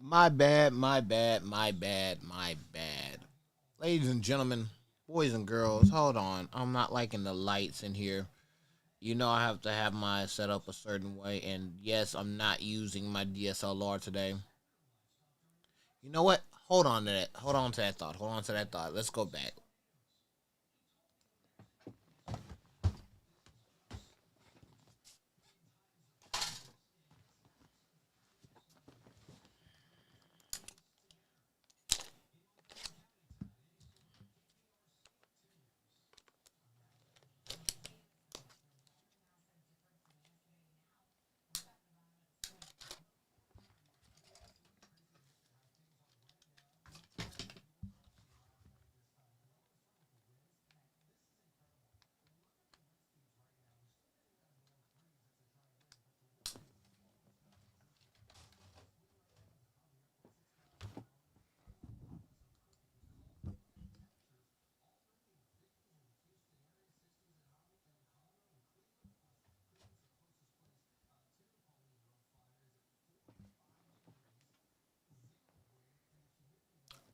My bad, my bad, my bad, my bad. Ladies and gentlemen, boys and girls, hold on. I'm not liking the lights in here. You know I have to have my setup a certain way, and yes, I'm not using my DSLR today. You know what? Hold on to that. Hold on to that thought. Hold on to that thought. Let's go back.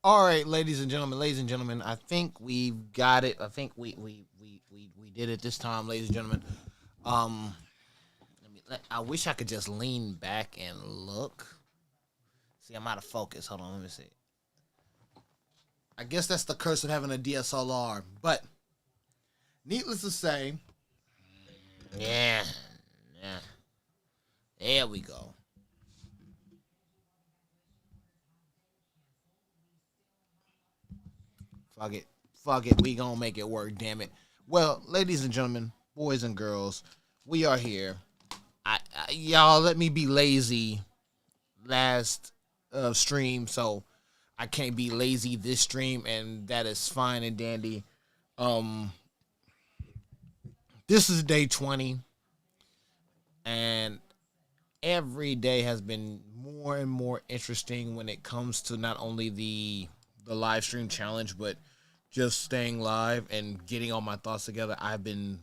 All right, ladies and gentlemen, I think we've got it. I think we did it this time, ladies and gentlemen. Um, I wish I could just lean back and look. See, I'm out of focus. Hold on, let me see. I guess that's the curse of having a DSLR. But needless to say, yeah, yeah. There we go. Fuck it. Fuck it. We gonna make it work, damn it. Well, ladies and gentlemen, boys and girls, we are here. Y'all let me be lazy last stream, so I can't be lazy this stream, and that is fine and dandy. Um, this is day 20, and every day has been more and more interesting when it comes to not only the live stream challenge, but just staying live and getting all my thoughts together. I've been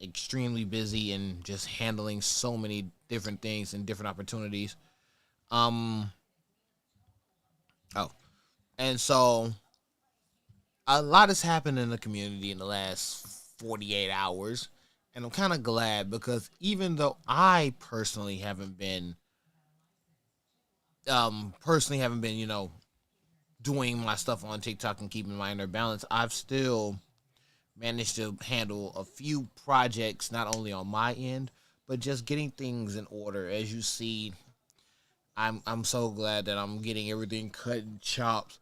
extremely busy and just handling so many different things and different opportunities. Um oh, and so a lot has happened in the community in the last 48 hours, and I'm kind of glad because even though I personally haven't been, doing my stuff on TikTok and keeping my inner balance, I've still managed to handle a few projects not only on my end, but just getting things in order. As you see, I'm so glad that I'm getting everything cut and chopped.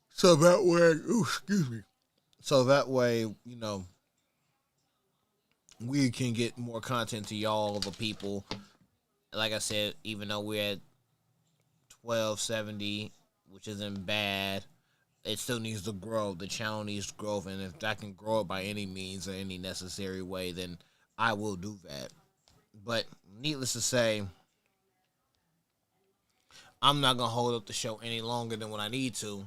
So that way, ooh, excuse me. So that way, we can get more content to y'all, the people. Like I said, even though we're at 1270, which isn't bad, it still needs to grow. The channel needs growth, and if I can grow it by any means or any necessary way, then I will do that. But needless to say, I'm not gonna hold up the show any longer than what I need to.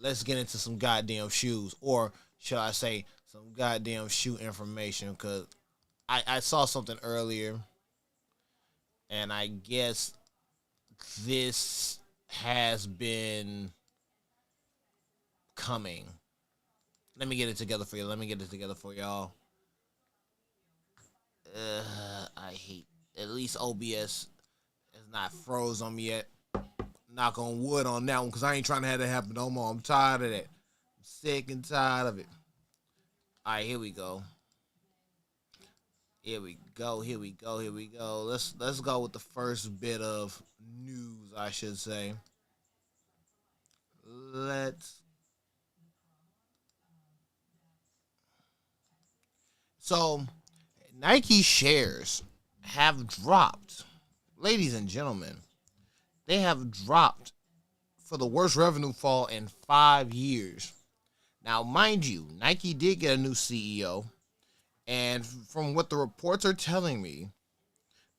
Let's get into some goddamn shoes, or shall I say, some goddamn shoe information? Because I saw something earlier, and I guess this has been coming. Let me get it together for you. Let me get it together for y'all. I hate. At least OBS has not froze on me yet. Knock on wood on that one, because I ain't trying to have that happen no more. I'm tired of that. I'm sick and tired of it. All right, here we go. Here we go. Here we go. Here we go. Let's go with the first bit of news, I should say. Let's. So, Nike shares have dropped, ladies and gentlemen. They have dropped for the worst revenue fall in 5 years. Now, mind you, Nike did get a new CEO, and from what the reports are telling me,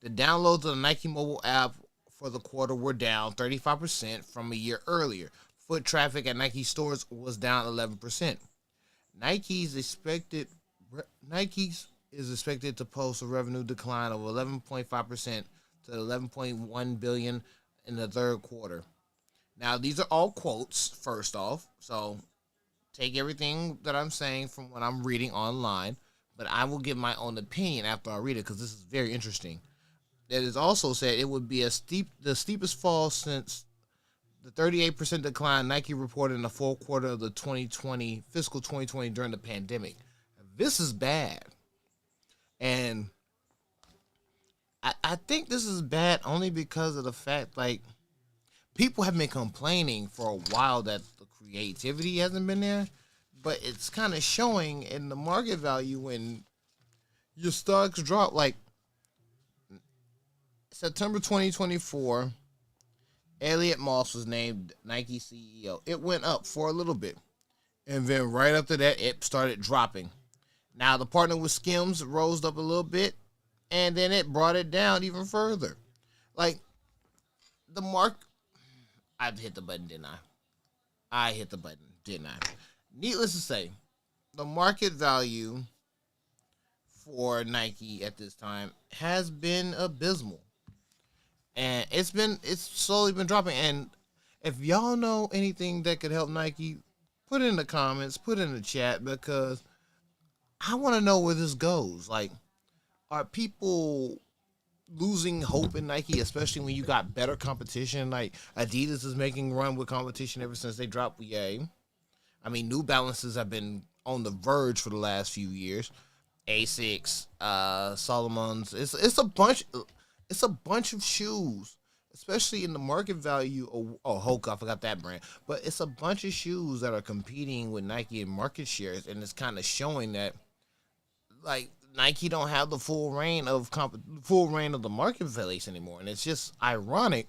the downloads of the Nike mobile app for the quarter were down 35% from a year earlier. Foot traffic at Nike stores was down 11%. Nike's expected Nike's is expected to post a revenue decline of 11.5% to 11.1 billion in the third quarter. Now, these are all quotes, first off. So take everything that I'm saying from what I'm reading online, but I will give my own opinion after I read it because this is very interesting. It is also said it would be the steepest fall since the 38% decline Nike reported in the fourth quarter of the 2020 fiscal 2020 during the pandemic. This is bad, and I think this is bad only because of the fact like people have been complaining for a while that the creativity hasn't been there, but it's kind of showing in the market value when your stocks drop. Like September 2024, Elliot Moss was named Nike CEO. It went up for a little bit, and then right after that, it started dropping. Now the partner with Skims rose up a little bit, and then it brought it down even further. Like the mark, I hit the button, didn't I? I hit the button, didn't I? Needless to say, the market value for Nike at this time has been abysmal. And it's slowly been dropping. And if y'all know anything that could help Nike, put it in the comments, put it in the chat because I want to know where this goes. Like, are people losing hope in Nike, especially when you got better competition? Like Adidas is making run with competition ever since they dropped Yay. I mean, New Balances have been on the verge for the last few years. Asics, Solomon's. It's a bunch of shoes, especially in the market value. Oh, Hoka, I forgot that brand. But it's a bunch of shoes that are competing with Nike in market shares, and it's kind of showing that like Nike don't have the full reign of the marketplace anymore, and it's just ironic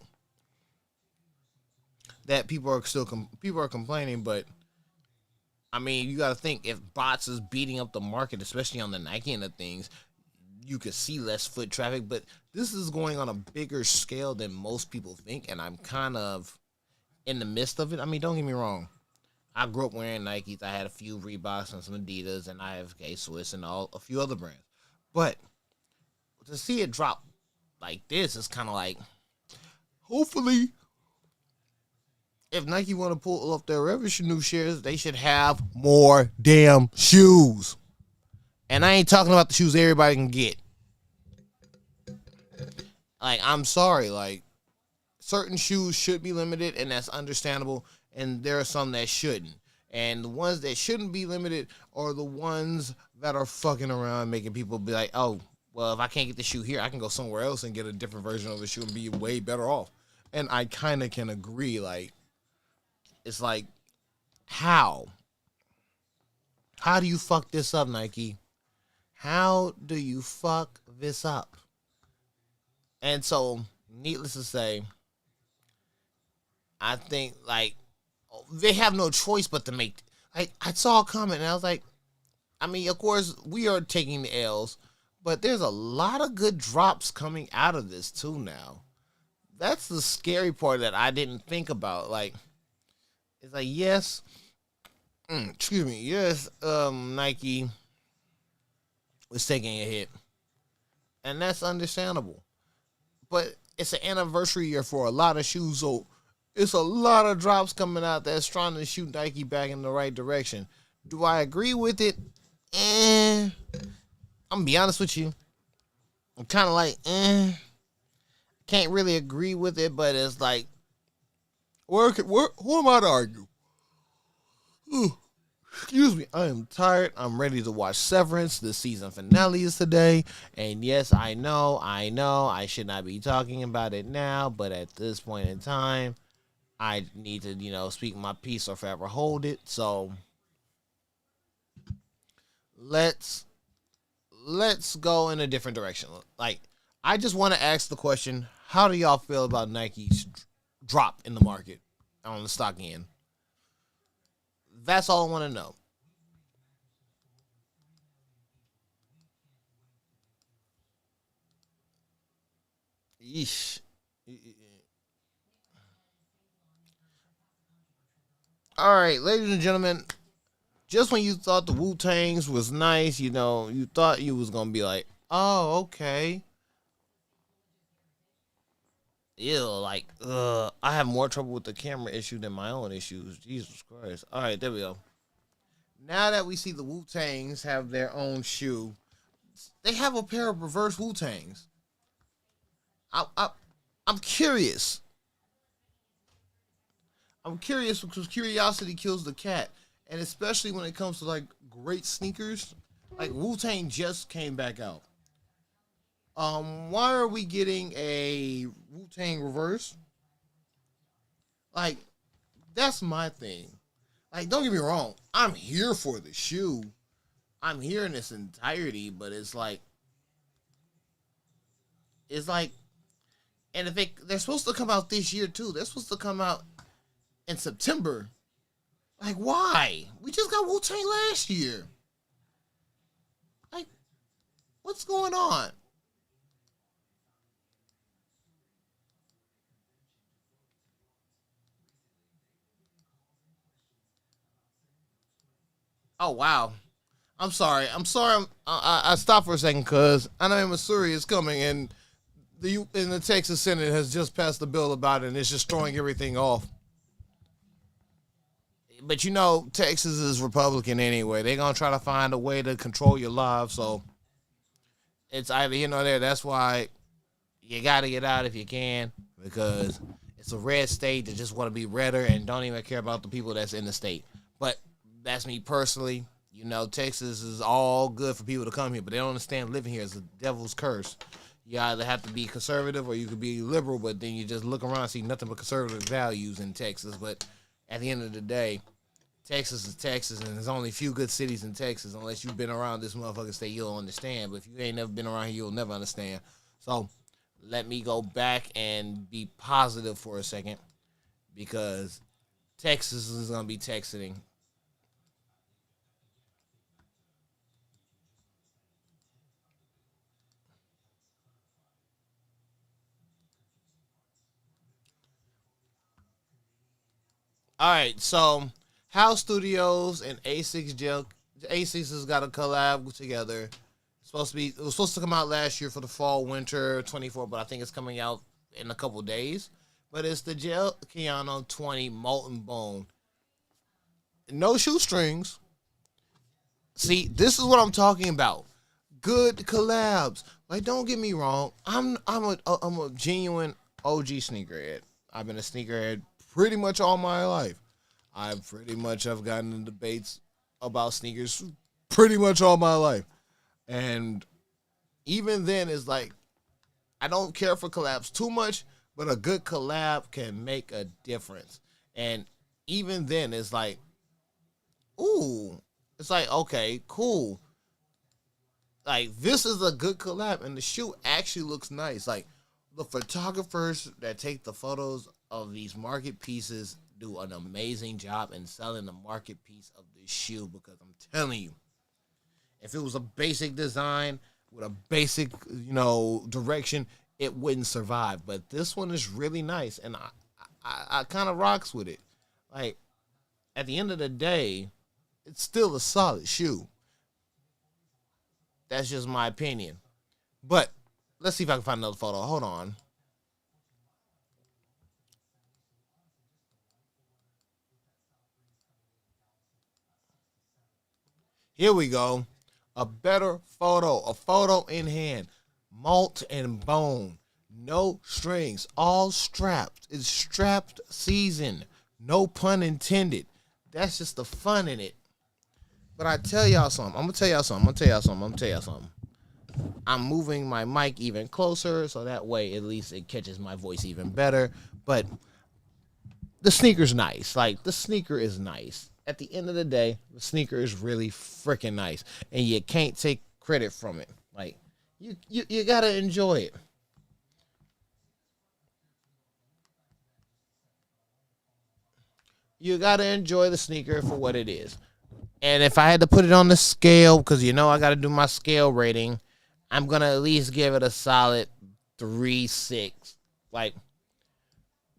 that people are complaining, but I mean, you got to think if bots is beating up the market, especially on the Nike end of things, you could see less foot traffic. But this is going on a bigger scale than most people think, and I'm kind of in the midst of it. I mean, don't get me wrong. I grew up wearing Nikes. I had a few Reeboks and some Adidas, and I have K-Swiss and a few other brands. But to see it drop like this is kind of like, hopefully, if Nike want to pull off their revenue shares, they should have more damn shoes. And I ain't talking about the shoes everybody can get. Like, I'm sorry. Like, certain shoes should be limited, and that's understandable. And there are some that shouldn't. And the ones that shouldn't be limited are the ones that are fucking around, making people be like, oh, well, if I can't get the shoe here, I can go somewhere else and get a different version of the shoe and be way better off. And I kind of can agree. Like, it's like, how? How do you fuck this up, Nike? How do you fuck this up? And so, needless to say, I think, like, they have no choice but to make. Like, I saw a comment, and I was like, I mean, of course, we are taking the L's, but there's a lot of good drops coming out of this, too, now. That's the scary part that I didn't think about. Like, it's like, yes, Nike was taking a hit, and that's understandable. But it's an anniversary year for a lot of shoes, so it's a lot of drops coming out that's trying to shoot Nike back in the right direction. Do I agree with it? I'm gonna be honest with you. I'm kind of like, can't really agree with it, but it's like, who am I to argue? Excuse me, I am tired. I'm ready to watch Severance. The season finale is today. And yes, I know, I should not be talking about it now, but at this point in time, I need to, speak my piece or forever hold it. So let's go in a different direction. Like, I just want to ask the question, how do y'all feel about Nike's drop in the market on the stock end? That's all I want to know. Yeesh. All right, ladies and gentlemen, just when you thought the Wu-Tangs was nice, you thought you was going to be like, oh, okay. Ew, like, I have more trouble with the camera issue than my own issues. Jesus Christ. All right, there we go. Now that we see the Wu Tangs have their own shoe, they have a pair of reverse Wu Tangs. I, I'm curious. I'm curious because curiosity kills the cat, and especially when it comes to like great sneakers, like Wu Tang just came back out. Why are we getting a Wu Tang reverse? Like, that's my thing. Like, don't get me wrong, I'm here for the shoe. I'm here in its entirety, but it's like, and if they're supposed to come out this year too, they're supposed to come out in September. Like, why? We just got Wu Tang last year. Like, what's going on? Oh wow. I'm sorry. I'm sorry. I stopped for a second because I know Missouri is coming, and the Texas Senate has just passed a bill about it, and it's just throwing everything off. But you know, Texas is Republican anyway. They're gonna try to find a way to control your lives. So it's either here or there. That's why you got to get out if you can, because it's a red state that just want to be redder and don't even care about the people that's in the state. But that's me personally. You know, Texas is all good for people to come here, but they don't understand living here is the devil's curse. You either have to be conservative or you could be liberal, but then you just look around and see nothing but conservative values in Texas. But at the end of the day, Texas is Texas, and there's only a few good cities in Texas. Unless you've been around this motherfucking state, you'll understand. But if you ain't never been around here, you'll never understand. So let me go back and be positive for a second, because Texas is going to be Texaning. All right, so House Studios and Asics has got a collab together. It was supposed to come out last year for the fall winter 24, but I think it's coming out in a couple days. But it's the Gel Keanu 20 Molten Bone. No shoestrings. See, this is what I'm talking about. Good collabs. Like, don't get me wrong. I'm a genuine OG sneakerhead. I've been a sneakerhead pretty much all my life. I pretty much have gotten in debates about sneakers pretty much all my life. And even then, it's like, I don't care for collabs too much, but a good collab can make a difference. And even then, it's like, ooh, it's like, okay, cool. Like, this is a good collab, and the shoe actually looks nice. Like, the photographers that take the photos of these market pieces do an amazing job in selling the market piece of this shoe, because I'm telling you, if it was a basic design with a basic, direction, it wouldn't survive. But this one is really nice, and I kind of rocks with it. Like, at the end of the day, it's still a solid shoe. That's just my opinion. But let's see if I can find another photo. Hold on. Here we go. A better photo. A photo in hand. Malt and bone. No strings. All strapped. It's strapped season. No pun intended. That's just the fun in it. But I tell y'all something. I'm gonna tell y'all something. I'm gonna tell y'all something. I'm gonna tell y'all something. I'm moving my mic even closer so that way at least it catches my voice even better. But the sneaker's nice. Like, the sneaker is nice. At the end of the day, the sneaker is really freaking nice, and you can't take credit from it. Like, you gotta enjoy it. You gotta enjoy the sneaker for what it is. And if I had to put it on the scale, because I got to do my scale rating, I'm gonna at least give it a solid 3.6. Like,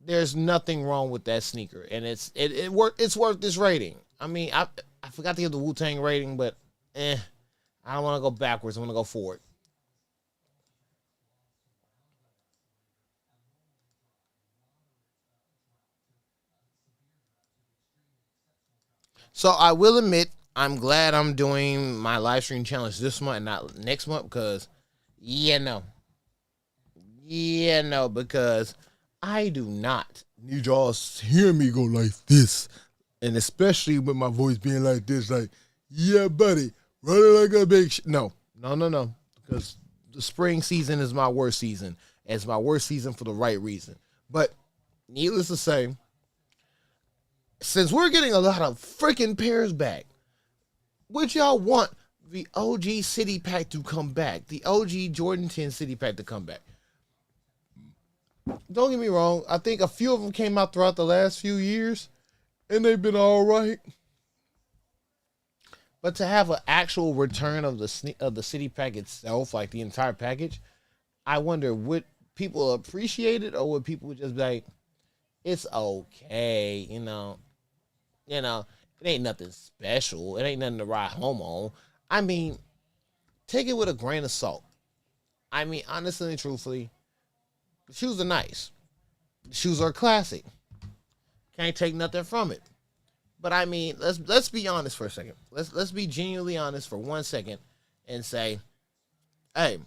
there's nothing wrong with that sneaker, and it's worth this rating. I mean, I forgot to give the Wu Tang rating, but I don't want to go backwards. I want to go forward. So I will admit, I'm glad I'm doing my live stream challenge this month and not next month because, yeah, no. Yeah, no, because I do not need y'all to hear me go like this. And especially with my voice being like this, like, yeah, buddy, run it like a big No, no, no, no. Because the spring season is my worst season. It's my worst season for the right reason. But needless to say, since we're getting a lot of freaking pairs back, would y'all want the OG City Pack to come back? The OG Jordan 10 City Pack to come back? Don't get me wrong. I think a few of them came out throughout the last few years, and they've been all right. But to have an actual return of the City Pack itself, like the entire package, I wonder would people appreciate it or would people just be like, it's okay, it ain't nothing special. It ain't nothing to ride home on. I mean, take it with a grain of salt. I mean, honestly and truthfully, the shoes are nice. The shoes are classic. Can't take nothing from it. But I mean, let's be honest for a second. Let's be genuinely honest for 1 second and say, hey,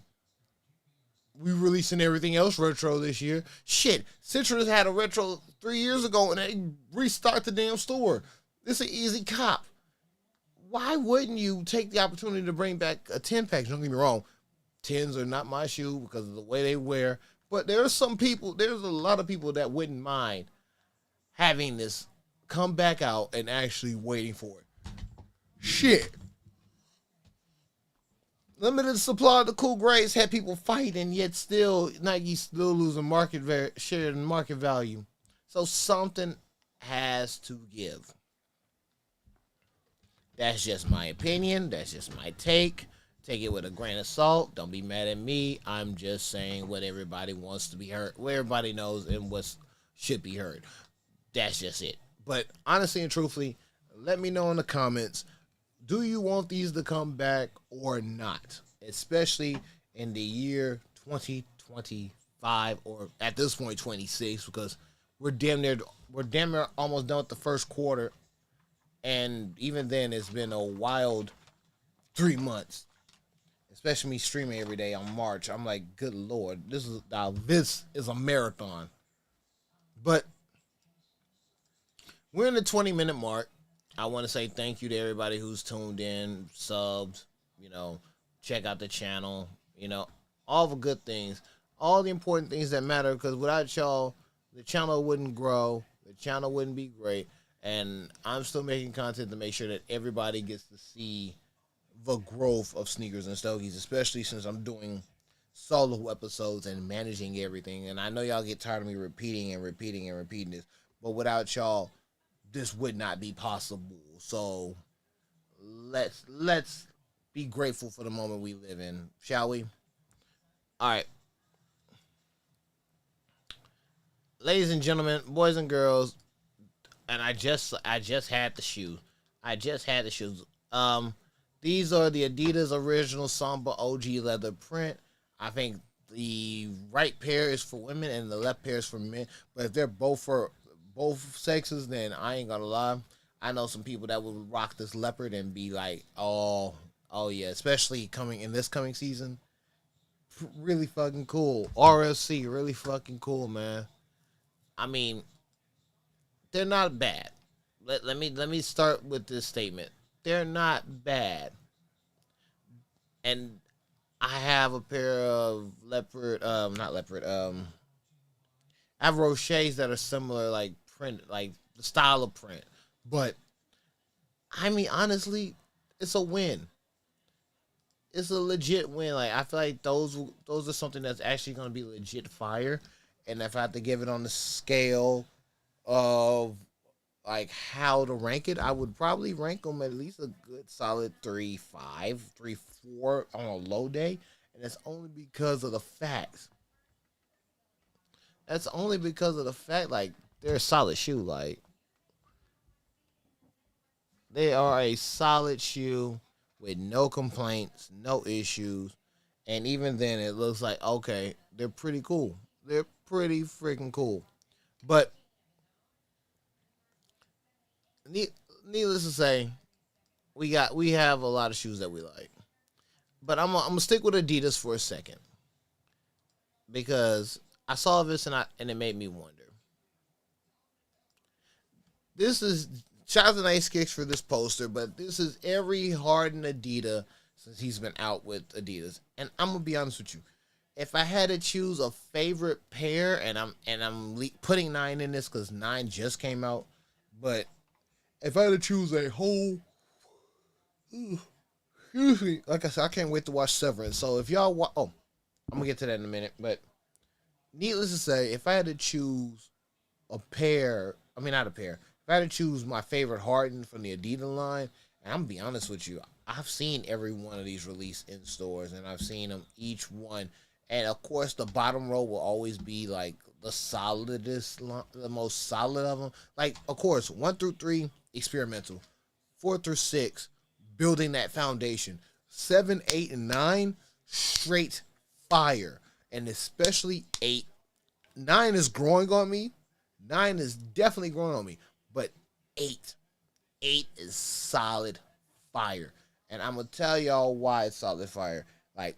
we releasing everything else retro this year. Shit, Citrus had a retro 3 years ago and they restart the damn store. It's an easy cop. Why wouldn't you take the opportunity to bring back a 10 pack? Don't get me wrong. 10s are not my shoe because of the way they wear. But there's a lot of people that wouldn't mind having this come back out and actually waiting for it. Shit. Limited supply of the cool grades had people fighting, yet still Nike still losing share and market value. So something has to give. That's just my opinion. That's just my take. Take it with a grain of salt. Don't be mad at me. I'm just saying what everybody wants to be heard, what everybody knows, and what should be heard. That's just it. But honestly and truthfully, let me know in the comments, do you want these to come back or not? Especially in the year 2025 or at this point 26, because we're damn near almost done with the first quarter, and even then it's been a wild 3 months. Especially me streaming every day on March. I'm like, good lord, this is a marathon. But we're in the 20-minute mark. I want to say thank you to everybody who's tuned in, subbed, check out the channel, all the good things, all the important things that matter, because without y'all, the channel wouldn't grow, the channel wouldn't be great, and I'm still making content to make sure that everybody gets to see the growth of Sneakers and Stogies, especially since I'm doing solo episodes and managing everything, and I know y'all get tired of me repeating and repeating and repeating this, but without y'all, this would not be possible. So let's be grateful for the moment we live in, shall we? All right, ladies and gentlemen, boys and girls, and I just had the shoe. I just had the shoes. These are the Adidas Original Samba OG leather print. I think the right pair is for women and the left pair is for men. But if they're both for both sexes, then I ain't gonna lie. I know some people that would rock this leopard and be like, oh yeah, especially coming in this coming season. Really fucking cool. RSC, really fucking cool, man. I mean, they're not bad. Let me start with this statement. They're not bad. And I have a pair of leopard, not leopard, I have Rochers that are similar, like print, like the style of print. But I mean, honestly, it's a win. It's a legit win. Like I feel like those are something that's actually gonna be legit fire. And if I have to give it on the scale of like how to rank it, I would probably rank them at least a good solid 3.5, 3.4 on a low day, and that's only because of the facts. That's only because of the fact like they're a solid shoe. Like they are a solid shoe with no complaints, no issues, and even then it looks like okay, they're pretty cool. They're pretty freaking cool. But needless to say, we have a lot of shoes that we like, but I'm gonna stick with Adidas for a second because I saw this and it made me wonder. This is shout out to Nice Kicks for this poster, but this is every Harden Adidas since he's been out with Adidas, and I'm gonna be honest with you. If I had to choose a favorite pair, and I'm putting nine in this because nine just came out, but if I had to choose a whole, excuse me, like I said, I can't wait to watch Severance. So if y'all, I'm gonna get to that in a minute. But needless to say, if I had to choose a pair, I mean not a pair, if I had to choose my favorite Harden from the Adidas line, and I'm gonna be honest with you, I've seen every one of these released in stores, and I've seen them each one. And of course, the bottom row will always be like the solidest, the most solid of them. Like, of course, 1 through 3 experimental, 4 through 6 building that foundation, 7, 8, and 9 straight fire, and especially 8. 9 is growing on me. 9 is definitely growing on me, but 8, 8 is solid fire, and I'm gonna tell y'all why it's solid fire. Like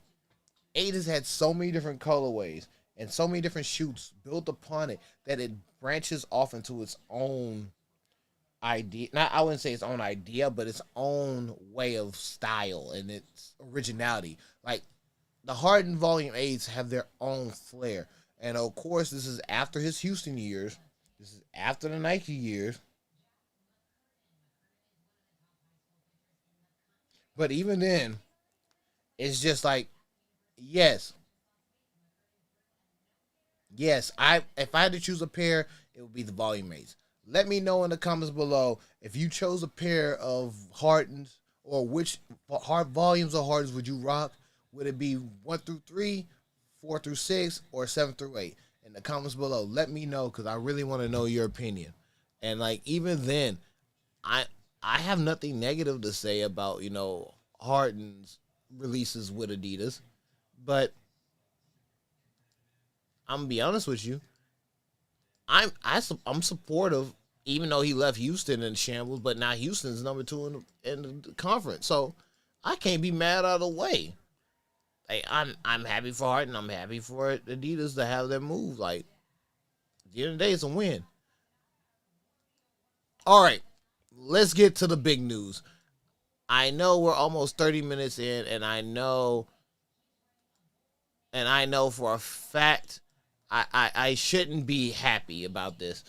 8 has had so many different colorways and so many different shoots built upon it that it branches off into its own idea. Not I wouldn't say its own idea, but its own way of style and its originality. Like the Harden Volume 8s have their own flair. And of course, this is after his Houston years. This is after the Nike years. But even then, it's just like, yes, yes. I if I had to choose a pair, it would be the Volume 8s. Let me know in the comments below if you chose a pair of Hardens or which hard volumes of Hardens would you rock? Would it be 1 through 3, 4 through 6, or 7 through 8? In the comments below, let me know because I really want to know your opinion. And like even then, I I have nothing negative to say about Harden's releases with Adidas, but I'm gonna be honest with you. I'm supportive, even though he left Houston in shambles. But now Houston's number 2 in the conference, so I can't be mad out of the way. Like, I'm happy for Harden. I'm happy for Adidas to have their move. Like at the end of the day, it's a win. All right, let's get to the big news. I know we're almost 30 minutes in, and I know for a fact I shouldn't be happy about this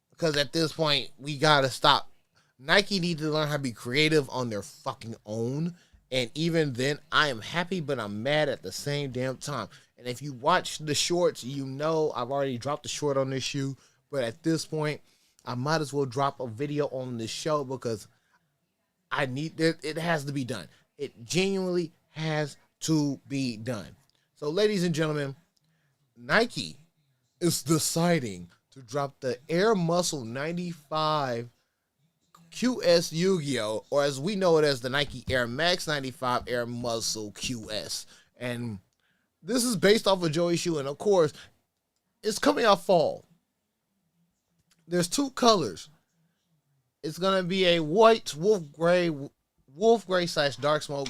because at this point we gotta stop. Nike needs to learn how to be creative on their fucking own, and even then, I am happy, but I'm mad at the same damn time. And if you watch the shorts, you know I've already dropped the short on this shoe, but at this point, I might as well drop a video on this show because I need it. It has to be done. It genuinely has to be done. So, ladies and gentlemen, Nike is deciding to drop the Air Muscle 95 QS Yu-Gi-Oh, or as we know it as the Nike Air Max 95 Air Muscle QS. And this is based off of Joey shoe, and of course, it's coming out fall. There's 2 colors. It's gonna be a white wolf gray slash dark smoke,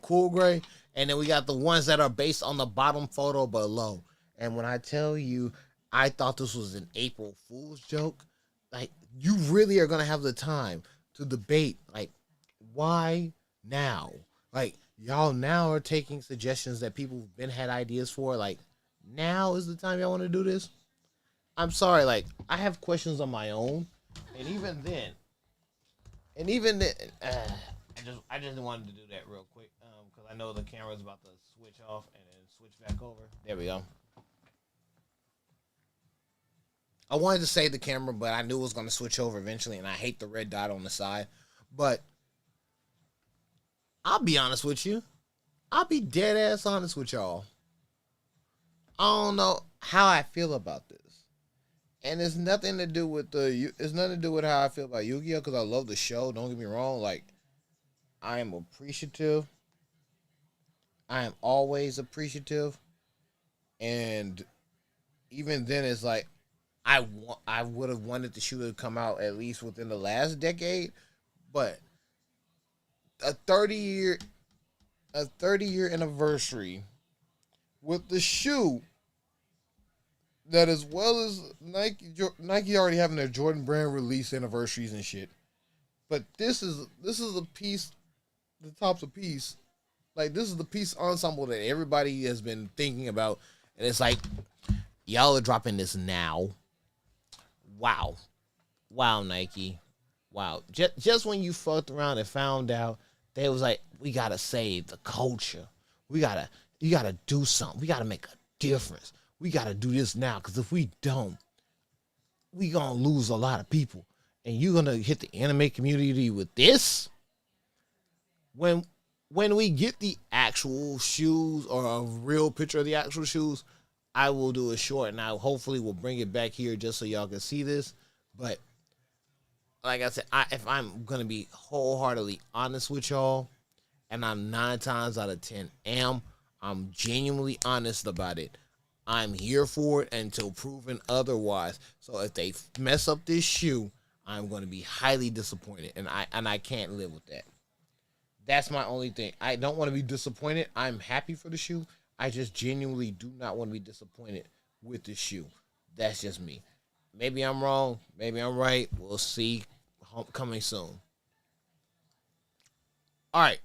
cool gray, and then we got the ones that are based on the bottom photo below. And when I tell you, I thought this was an April Fool's joke. Like, you really are gonna have the time to debate, like, why now? Like, y'all now are taking suggestions that people have been had ideas for. Like, now is the time y'all want to do this. I'm sorry, like, I have questions on my own, and even then, I just wanted to do that real quick because I know the camera's about to switch off and then switch back over. There we go. I wanted to save the camera, but I knew it was going to switch over eventually, and I hate the red dot on the side. But I'll be honest with you. I'll be dead ass honest with y'all. I don't know how I feel about this. And it's nothing to do with it's nothing to do with how I feel about Yu-Gi-Oh! Because I love the show. Don't get me wrong. Like, I am appreciative. I am always appreciative. And even then, it's like, I would have wanted the shoe to come out at least within the last decade, but a 30 year a 30-year anniversary with the shoe that, as well as Nike already having their Jordan brand release anniversaries and shit. But this is a piece, the top's a piece. Like, this is the piece ensemble that everybody has been thinking about, and it's like, y'all are dropping this now. Wow, wow, Nike, wow. Just when you fucked around and found out, they was like, we gotta save the culture. We gotta, you gotta do something. We gotta make a difference. We gotta do this now, because if we don't, we gonna lose a lot of people. And you're gonna hit the anime community with this when we get the actual shoes, or a real picture of the actual shoes. I will do a short, and I hopefully will bring it back here just so y'all can see this. But like I said, if I'm gonna be wholeheartedly honest with y'all, and I'm 9 times out of 10 I'm genuinely honest about it. I'm here for it until proven otherwise. So if they mess up this shoe, I'm going to be highly disappointed, and I can't live with that. That's my only thing. I don't want to be disappointed. I'm happy for the shoe. I just genuinely do not want to be disappointed with the shoe. That's just me. Maybe I'm wrong. Maybe I'm right. We'll see. Coming soon. All right.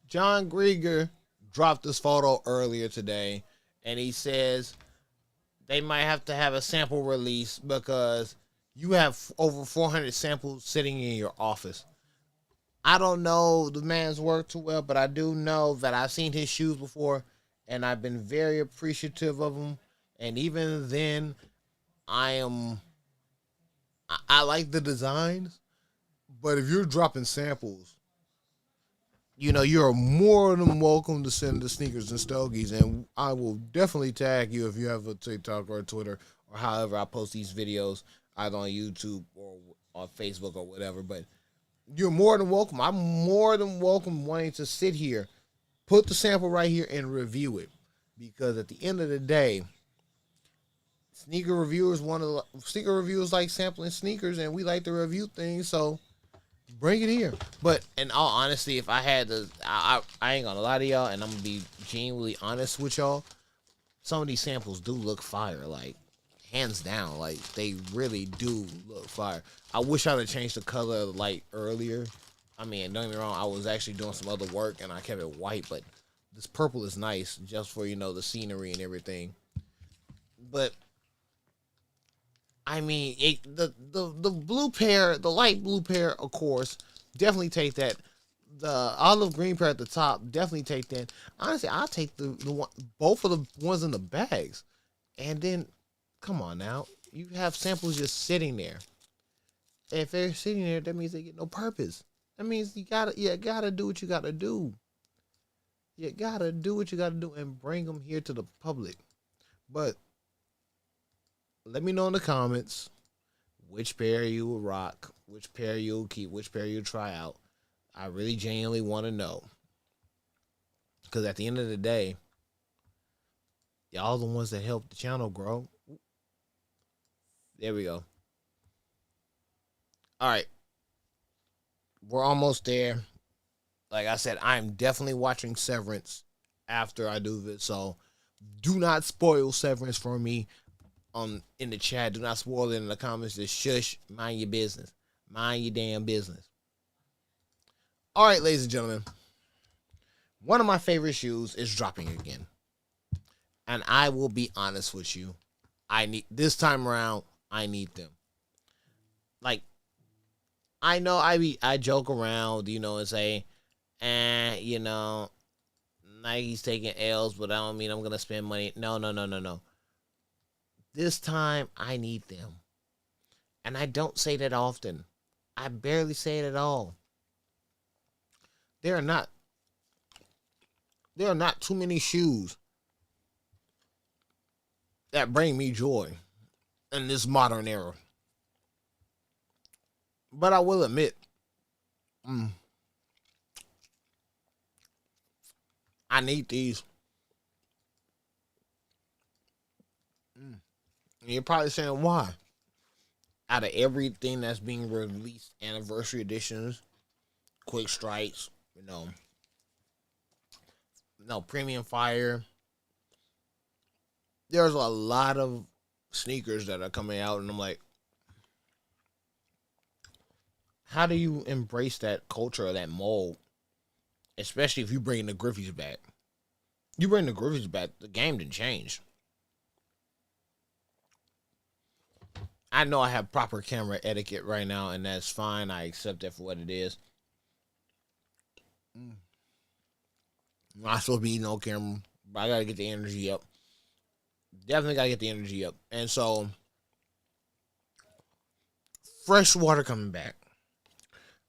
John Grieger dropped this photo earlier today, and he says they might have to have a sample release because you have over 400 samples sitting in your office. I don't know the man's work too well, but I do know that I've seen his shoes before, and I've been very appreciative of them. And even then, I am I like the designs, but if you're dropping samples, you're more than welcome to send the sneakers and stogies, and I will definitely tag you if you have a TikTok or a Twitter or however I post these videos, either on YouTube or on Facebook or whatever. But you're more than welcome. I'm more than welcome wanting to sit here, put the sample right here, and review it, because at the end of the day, sneaker reviewers like sampling sneakers, and we like to review things. So bring it here. But in all honesty, if I had to, I ain't gonna lie to y'all, and I'm gonna be genuinely honest with y'all. Some of these samples do look fire, like hands down. Like, they really do look fire. I wish I'd have changed the color of the light earlier. I mean, don't get me wrong, I was actually doing some other work and I kept it white, but this purple is nice just for the scenery and everything. But I mean, the blue pair, the light blue pair, of course, definitely take that. The olive green pair at the top, definitely take that. Honestly, I'll take the one, both of the ones in the bags, and then, come on now, you have samples just sitting there. If they're sitting there, that means they get no purpose. That means you gotta do what you gotta do. You gotta do what you gotta do and bring them here to the public. But let me know in the comments which pair you will rock, which pair you'll keep, which pair you'll try out. I really genuinely want to know. Because at the end of the day, y'all the ones that help the channel grow. There we go. All right. We're almost there. Like I said, I'm definitely watching Severance after I do this. So do not spoil Severance for me in the chat. Do not spoil it in the comments. Just shush. Mind your business. Mind your damn business. All right, ladies and gentlemen. One of my favorite shoes is dropping again. And I will be honest with you. This time around, I need them. Like, I know I joke around, and say, Nike's taking L's, but I don't mean I'm gonna spend money. No, no, no, no, no. This time I need them. And I don't say that often. I barely say it at all. There are not too many shoes that bring me joy in this modern era. But I will admit, I need these. And you're probably saying why? Out of everything that's being released, anniversary editions, quick strikes, no premium fire. There's a lot of sneakers that are coming out, and I'm like, how do you embrace that culture or that mold, especially if you bring the Griffies back? You bring the Griffies back, the game didn't change. I know I have proper camera etiquette right now, and that's fine. I accept that for what it is. I'm not supposed to be eating on camera, but I gotta get the energy up. Definitely gotta get the energy up. And so, fresh water coming back.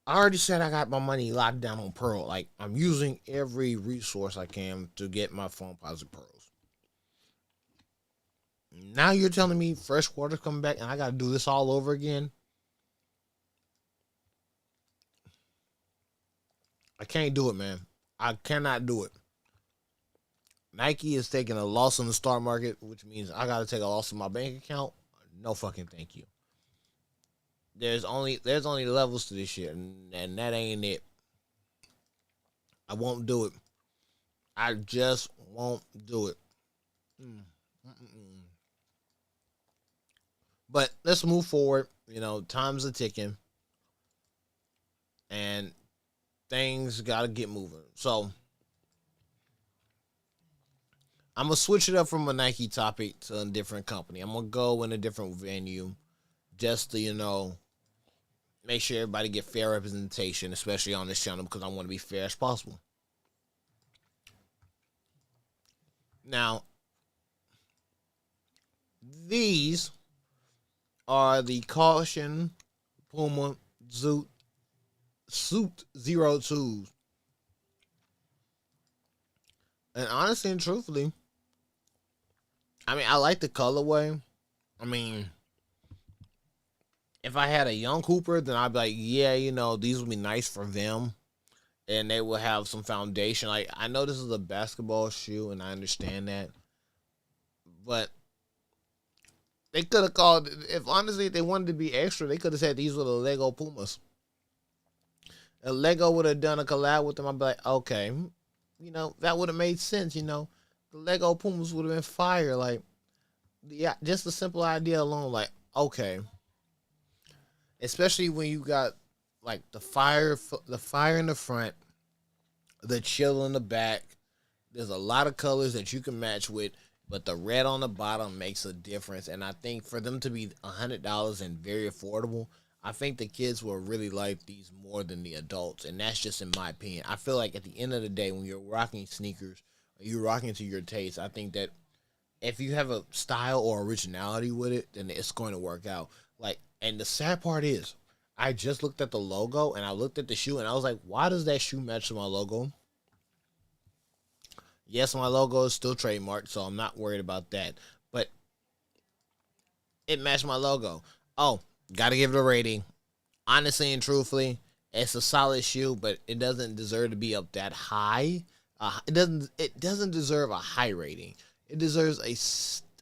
I already said I got my money locked down on Pearl. Like, I'm using every resource I can to get my phone positive pearls. Now you're telling me fresh water coming back and I gotta do this all over again? I can't do it, man. I cannot do it. Nike is taking a loss on the stock market, which means I gotta take a loss in my bank account. No fucking thank you. There's only levels to this shit, and that ain't it. I won't do it. I just won't do it. Mm. Mm-mm. But let's move forward. Time's a ticking, and things gotta get moving. So I'm gonna switch it up from a Nike topic to a different company. I'm gonna go in a different venue just to make sure everybody get fair representation, especially on this channel because I want to be fair as possible. Now, these are the Caution Puma Zoot Suit Zero Twos, and honestly and truthfully, I mean I like the colorway. I mean, if I had a young Cooper, then I'd be like, yeah, these would be nice for them, and they will have some foundation. Like I know this is a basketball shoe, and I understand that, but they could have called if honestly if they wanted to be extra, they could have said these were the Lego Pumas. If Lego would have done a collab with them, I'd be like, okay, that would have made sense. The Lego Pumas would have been fire. Like, yeah, just the simple idea alone, like, okay, especially when you got like the fire in the front, the chill in the back. There's a lot of colors that you can match with, but the red on the bottom makes a difference. And I think for them to be $100 and very affordable, I think the kids will really like these more than the adults. And that's just in my opinion. I feel like at the end of the day, when you're rocking sneakers, or you're rocking to your taste, I think that if you have a style or originality with it, then it's going to work out. Like, and the sad part is, I just looked at the logo and I looked at the shoe and I was like, why does that shoe match to my logo? Yes, my logo is still trademarked, so I'm not worried about that. But it matched my logo. Oh, gotta give it a rating. Honestly and truthfully, it's a solid shoe, but it doesn't deserve to be up that high. It doesn't deserve a high rating. It deserves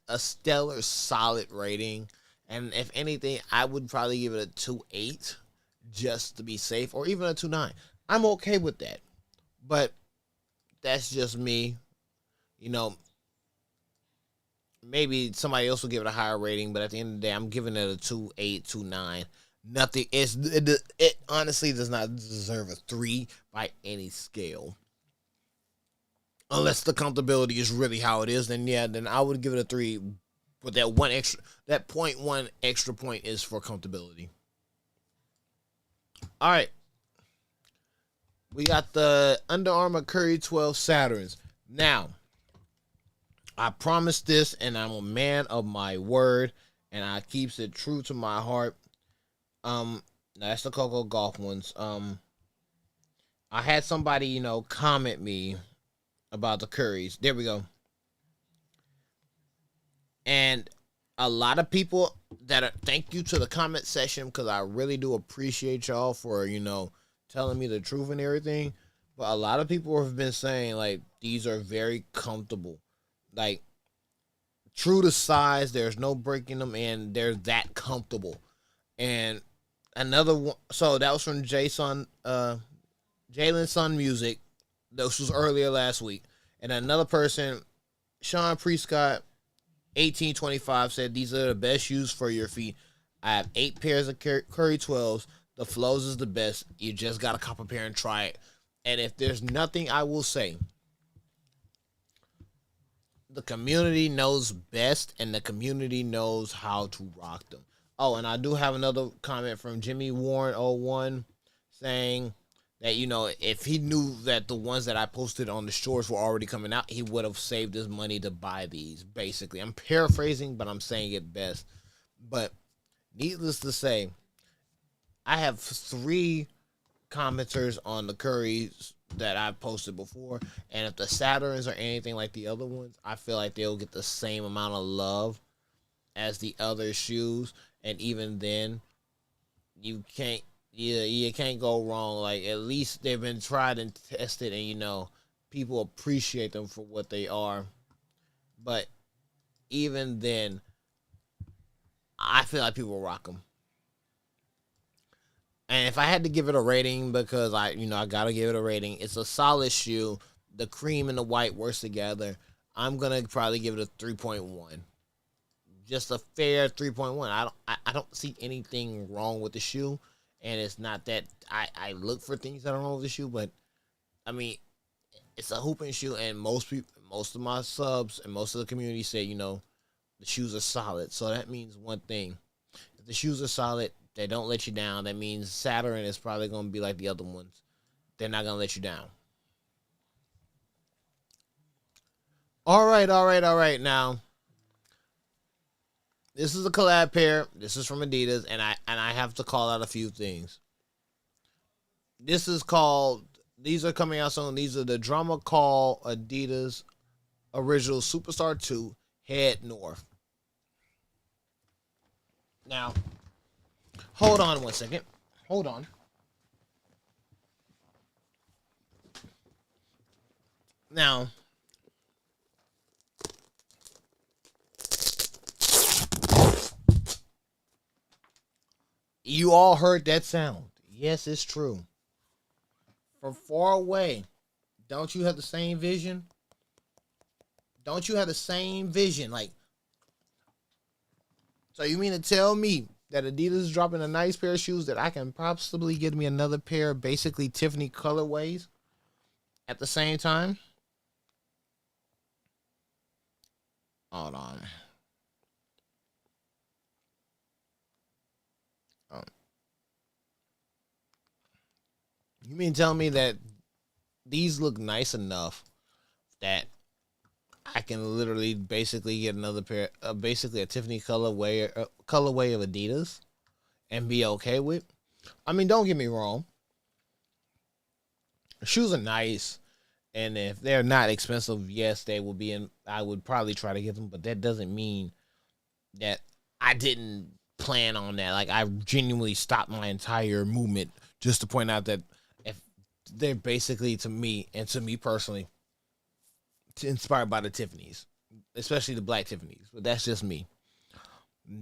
a stellar, solid rating. And if anything, I would probably give it a 2.8 just to be safe, or even a 2.9. I'm okay with that, but that's just me. You know, maybe somebody else will give it a higher rating, but at the end of the day, I'm giving it a 2.8, 2.9. Nothing. It honestly does not deserve a 3 by any scale. Unless the comfortability is really how it is, then yeah, then I would give it a 3. But that point one extra point is for comfortability. All right, we got the Under Armour Curry 12 Saturns. Now, I promised this, and I'm a man of my word, and I keeps it true to my heart. That's the Coco Golf ones. I had somebody, comment me about the Currys. There we go. And a lot of people that are, thank you to the comment section because I really do appreciate y'all for, telling me the truth and everything. But a lot of people have been saying like these are very comfortable. Like true to size. There's no breaking them, and they're that comfortable. And another one, so that was from Jalen Sun Music. This was earlier last week. And another person, Sean Prescott, 1825, said these are the best shoes for your feet. I have 8 pairs of Curry 12s. The flows is the best. You just got to cop a pair and try it. And if there's nothing I will say, the community knows best, and the community knows how to rock them. Oh, and I do have another comment from Jimmy Warren 01 saying that, if he knew that the ones that I posted on the shorts were already coming out, he would have saved his money to buy these. Basically, I'm paraphrasing, but I'm saying it best. But needless to say, I have 3 commenters on the Currys that I've posted before, and if the Saturns are anything like the other ones, I feel like they'll get the same amount of love as the other shoes. And even then, you can't go wrong. Like, at least they've been tried and tested, and people appreciate them for what they are. But even then, I feel like people rock them. And if I had to give it a rating, because I gotta give it a rating, it's a solid shoe. The cream and the white works together. I'm gonna probably give it a 3.1. Just a fair 3.1. I don't see anything wrong with the shoe, and it's not that I look for things that are wrong with the shoe, but I mean, it's a hooping shoe, and most of my subs and most of the community say, the shoes are solid. So that means one thing: if the shoes are solid, they don't let you down. That means Saturn is probably going to be like the other ones. They're not going to let you down. All right. Now, this is a collab pair. This is from Adidas, and I have to call out a few things. These are coming out soon. These are the Drama Call Adidas Original Superstar 2 Head North. Now, hold on one second. Hold on. Now, you all heard that sound. Yes, it's true. From far away, don't you have the same vision? Don't you have the same vision? Like, so you mean to tell me that Adidas is dropping a nice pair of shoes that I can possibly get me another pair of basically Tiffany colorways at the same time? Hold on. You mean tell me that these look nice enough that I can literally basically get another pair, basically a Tiffany colorway of Adidas, and be okay with? I mean, don't get me wrong. Shoes are nice, and if they're not expensive, yes, they will be in. I would probably try to get them, but that doesn't mean that I didn't plan on that. Like, I genuinely stopped my entire movement just to point out that if they're basically, to me personally, inspired by the Tiffany's, especially the black Tiffany's. But that's just me.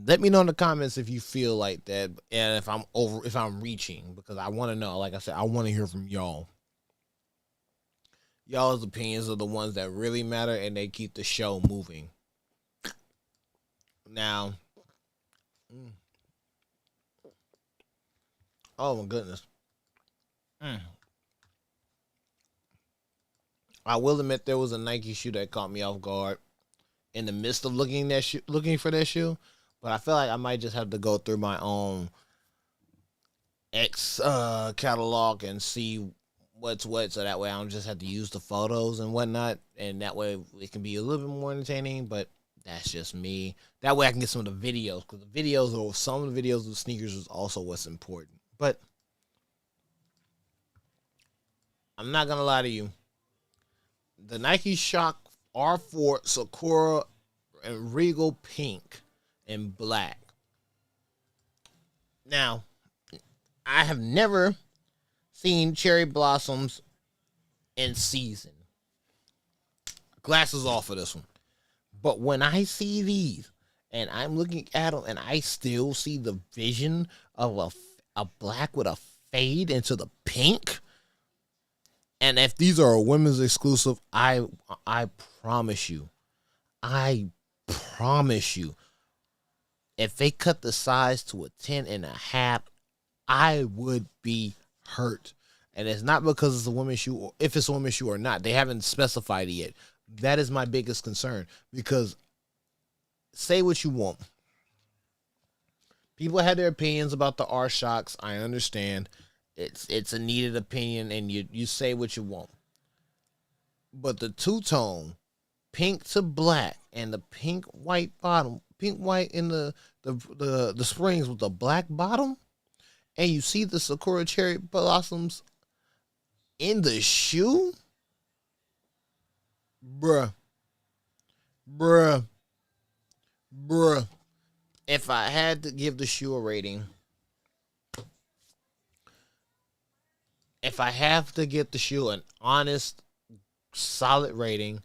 Let me know in the comments if you feel like that, and if I'm reaching, because I want to know. Like I said, I want to hear from y'all. Y'all's opinions are the ones that really matter, and they keep the show moving. Now, oh my goodness. I will admit there was a Nike shoe that caught me off guard in the midst of looking for that shoe, but I feel like I might just have to go through my own X catalog and see what's what, so that way I don't just have to use the photos and whatnot, and that way it can be a little bit more entertaining. But that's just me. That way I can get some of the videos, because some of the videos of sneakers is also what's important. But I'm not gonna lie to you. The Nike Shock R4 Sakura and Regal Pink and Black. Now, I have never seen cherry blossoms in season. Glasses off for this one. But when I see these and I'm looking at them and I still see the vision of a black with a fade into the pink, and if these are a women's exclusive, I promise you, I promise you, if they cut the size to a 10.5, I would be hurt. And it's not because it's a women's shoe, or if it's a women's shoe or not. They haven't specified it yet. That is my biggest concern. Because say what you want. People had their opinions about the R Shocks. I understand. It's a needed opinion, and you say what you want. But the two-tone, pink to black, and the pink white bottom, pink white in the springs with the black bottom, and you see the Sakura cherry blossoms in the shoe, bruh, bruh, bruh. If I had to give the shoe a rating, if I have to give the shoe an honest, solid rating,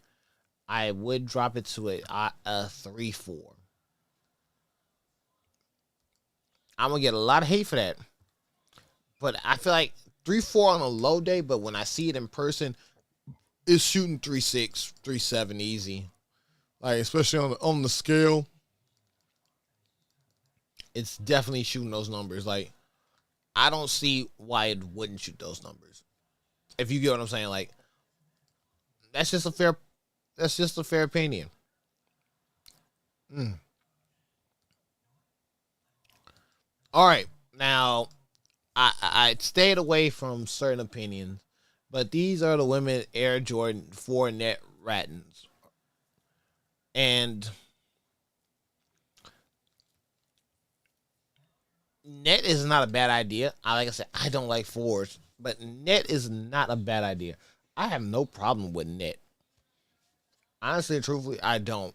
I would drop it to a 3-4. I'm gonna get a lot of hate for that, but I feel like 3-4 on a low day. But when I see it in person, it's shooting 3-6, 3-7 easy. Like especially on the scale, it's definitely shooting those numbers. Like I don't see why it wouldn't shoot those numbers. If you get what I'm saying, like that's just a fair opinion. All right, now I stayed away from certain opinions, but these are the women Air Jordan 4 net Rattons, and net is not a bad idea. Like I said, I don't like fours, but net is not a bad idea. I have no problem with net. Honestly and truthfully, I don't.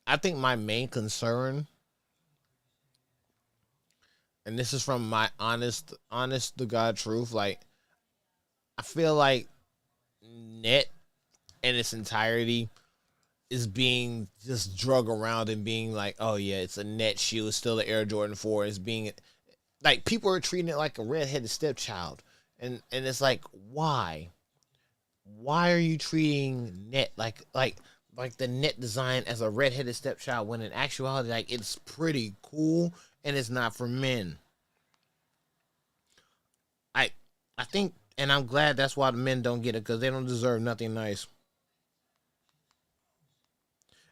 I think my main concern, and this is from my honest to God truth, like I feel like net in its entirety is being just drug around and being like, oh yeah, it's a net shoe, it's still the Air Jordan 4. It's being like people are treating it like a redheaded stepchild, and it's like why are you treating net like the net design as a redheaded stepchild when in actuality like it's pretty cool and it's not for men. I I think, and I'm glad that's why the men don't get it because they don't deserve nothing nice.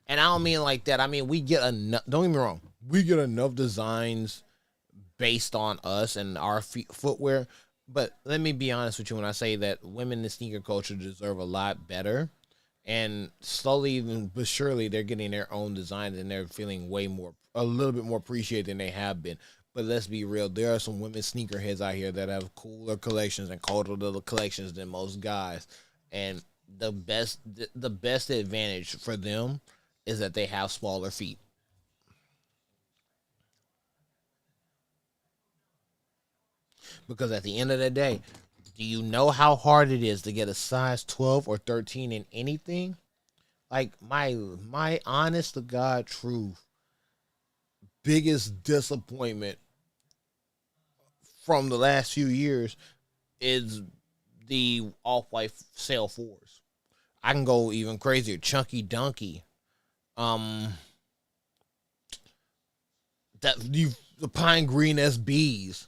And I don't mean like that. I mean we get enough. Don't get me wrong. We get enough designs based on us and our footwear. But let me be honest with you when I say that women in sneaker culture deserve a lot better. And slowly, even but surely, they're getting their own designs and they're feeling a little bit more appreciated than they have been. But let's be real, there are some women sneakerheads out here that have cooler collections and colder collections than most guys. And the best advantage for them is that they have smaller feet. Because at the end of the day, do you know how hard it is to get a size 12 or 13 in anything? Like my honest to God truth, biggest disappointment from the last few years is the off-white Sail 4s. I can go even crazier. Chunky Donkey. Um the Pine Green SBs.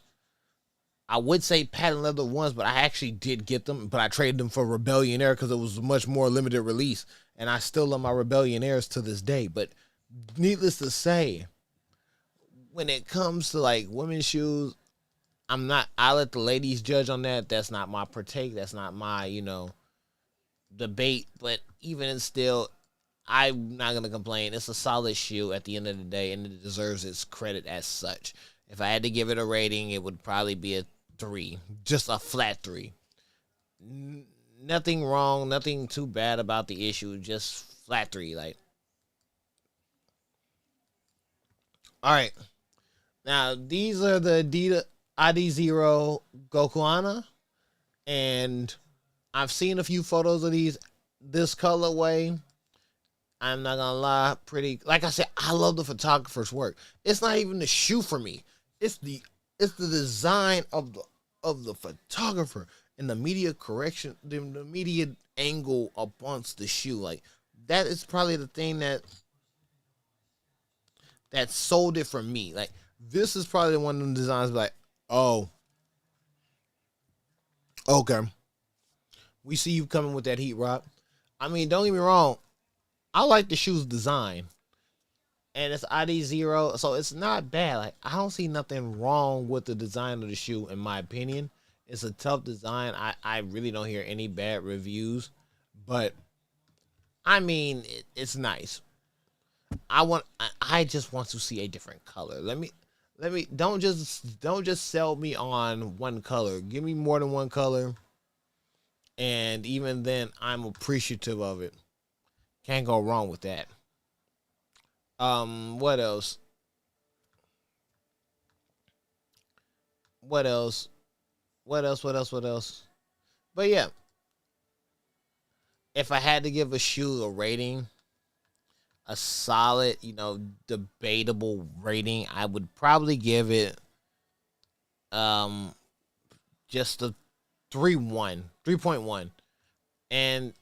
I would say patent leather ones, but I actually did get them, but I traded them for Rebellion Air because it was a much more limited release, and I still love my Rebellion Airs to this day. But needless to say, when it comes to like women's shoes, I let the ladies judge on that. That's not my partake. That's not my, debate. But even still, I'm not going to complain. It's a solid shoe at the end of the day, and it deserves its credit as such. If I had to give it a rating, it would probably be a 3. Just a flat 3. Nothing wrong, nothing too bad about the issue, just flat 3. Like, all right. Now, these are the Adidas ID0 Gokuana, and I've seen a few photos of this colorway. I'm not gonna lie, pretty. Like I said, I love the photographer's work. It's not even the shoe for me. It's the it's the design of the photographer and the media correction, the media angle amongst the shoe. Like that is probably the thing that sold it for me. Like this is probably one of the designs. Like, oh, okay, we see you coming with that heat rock. I mean, don't get me wrong. I like the shoe's design, and it's ID0, so it's not bad. Like I don't see nothing wrong with the design of the shoe, in my opinion. It's a tough design. I really don't hear any bad reviews, but I mean it's nice. I just want to see a different color. Let me don't just sell me on one color. Give me more than one color, and even then I'm appreciative of it. Can't go wrong with that. What else? What else? What else? What else? What else? But yeah, if I had to give a shoe a rating, a solid, debatable rating, I would probably give it um just a 3-1, 3.1. And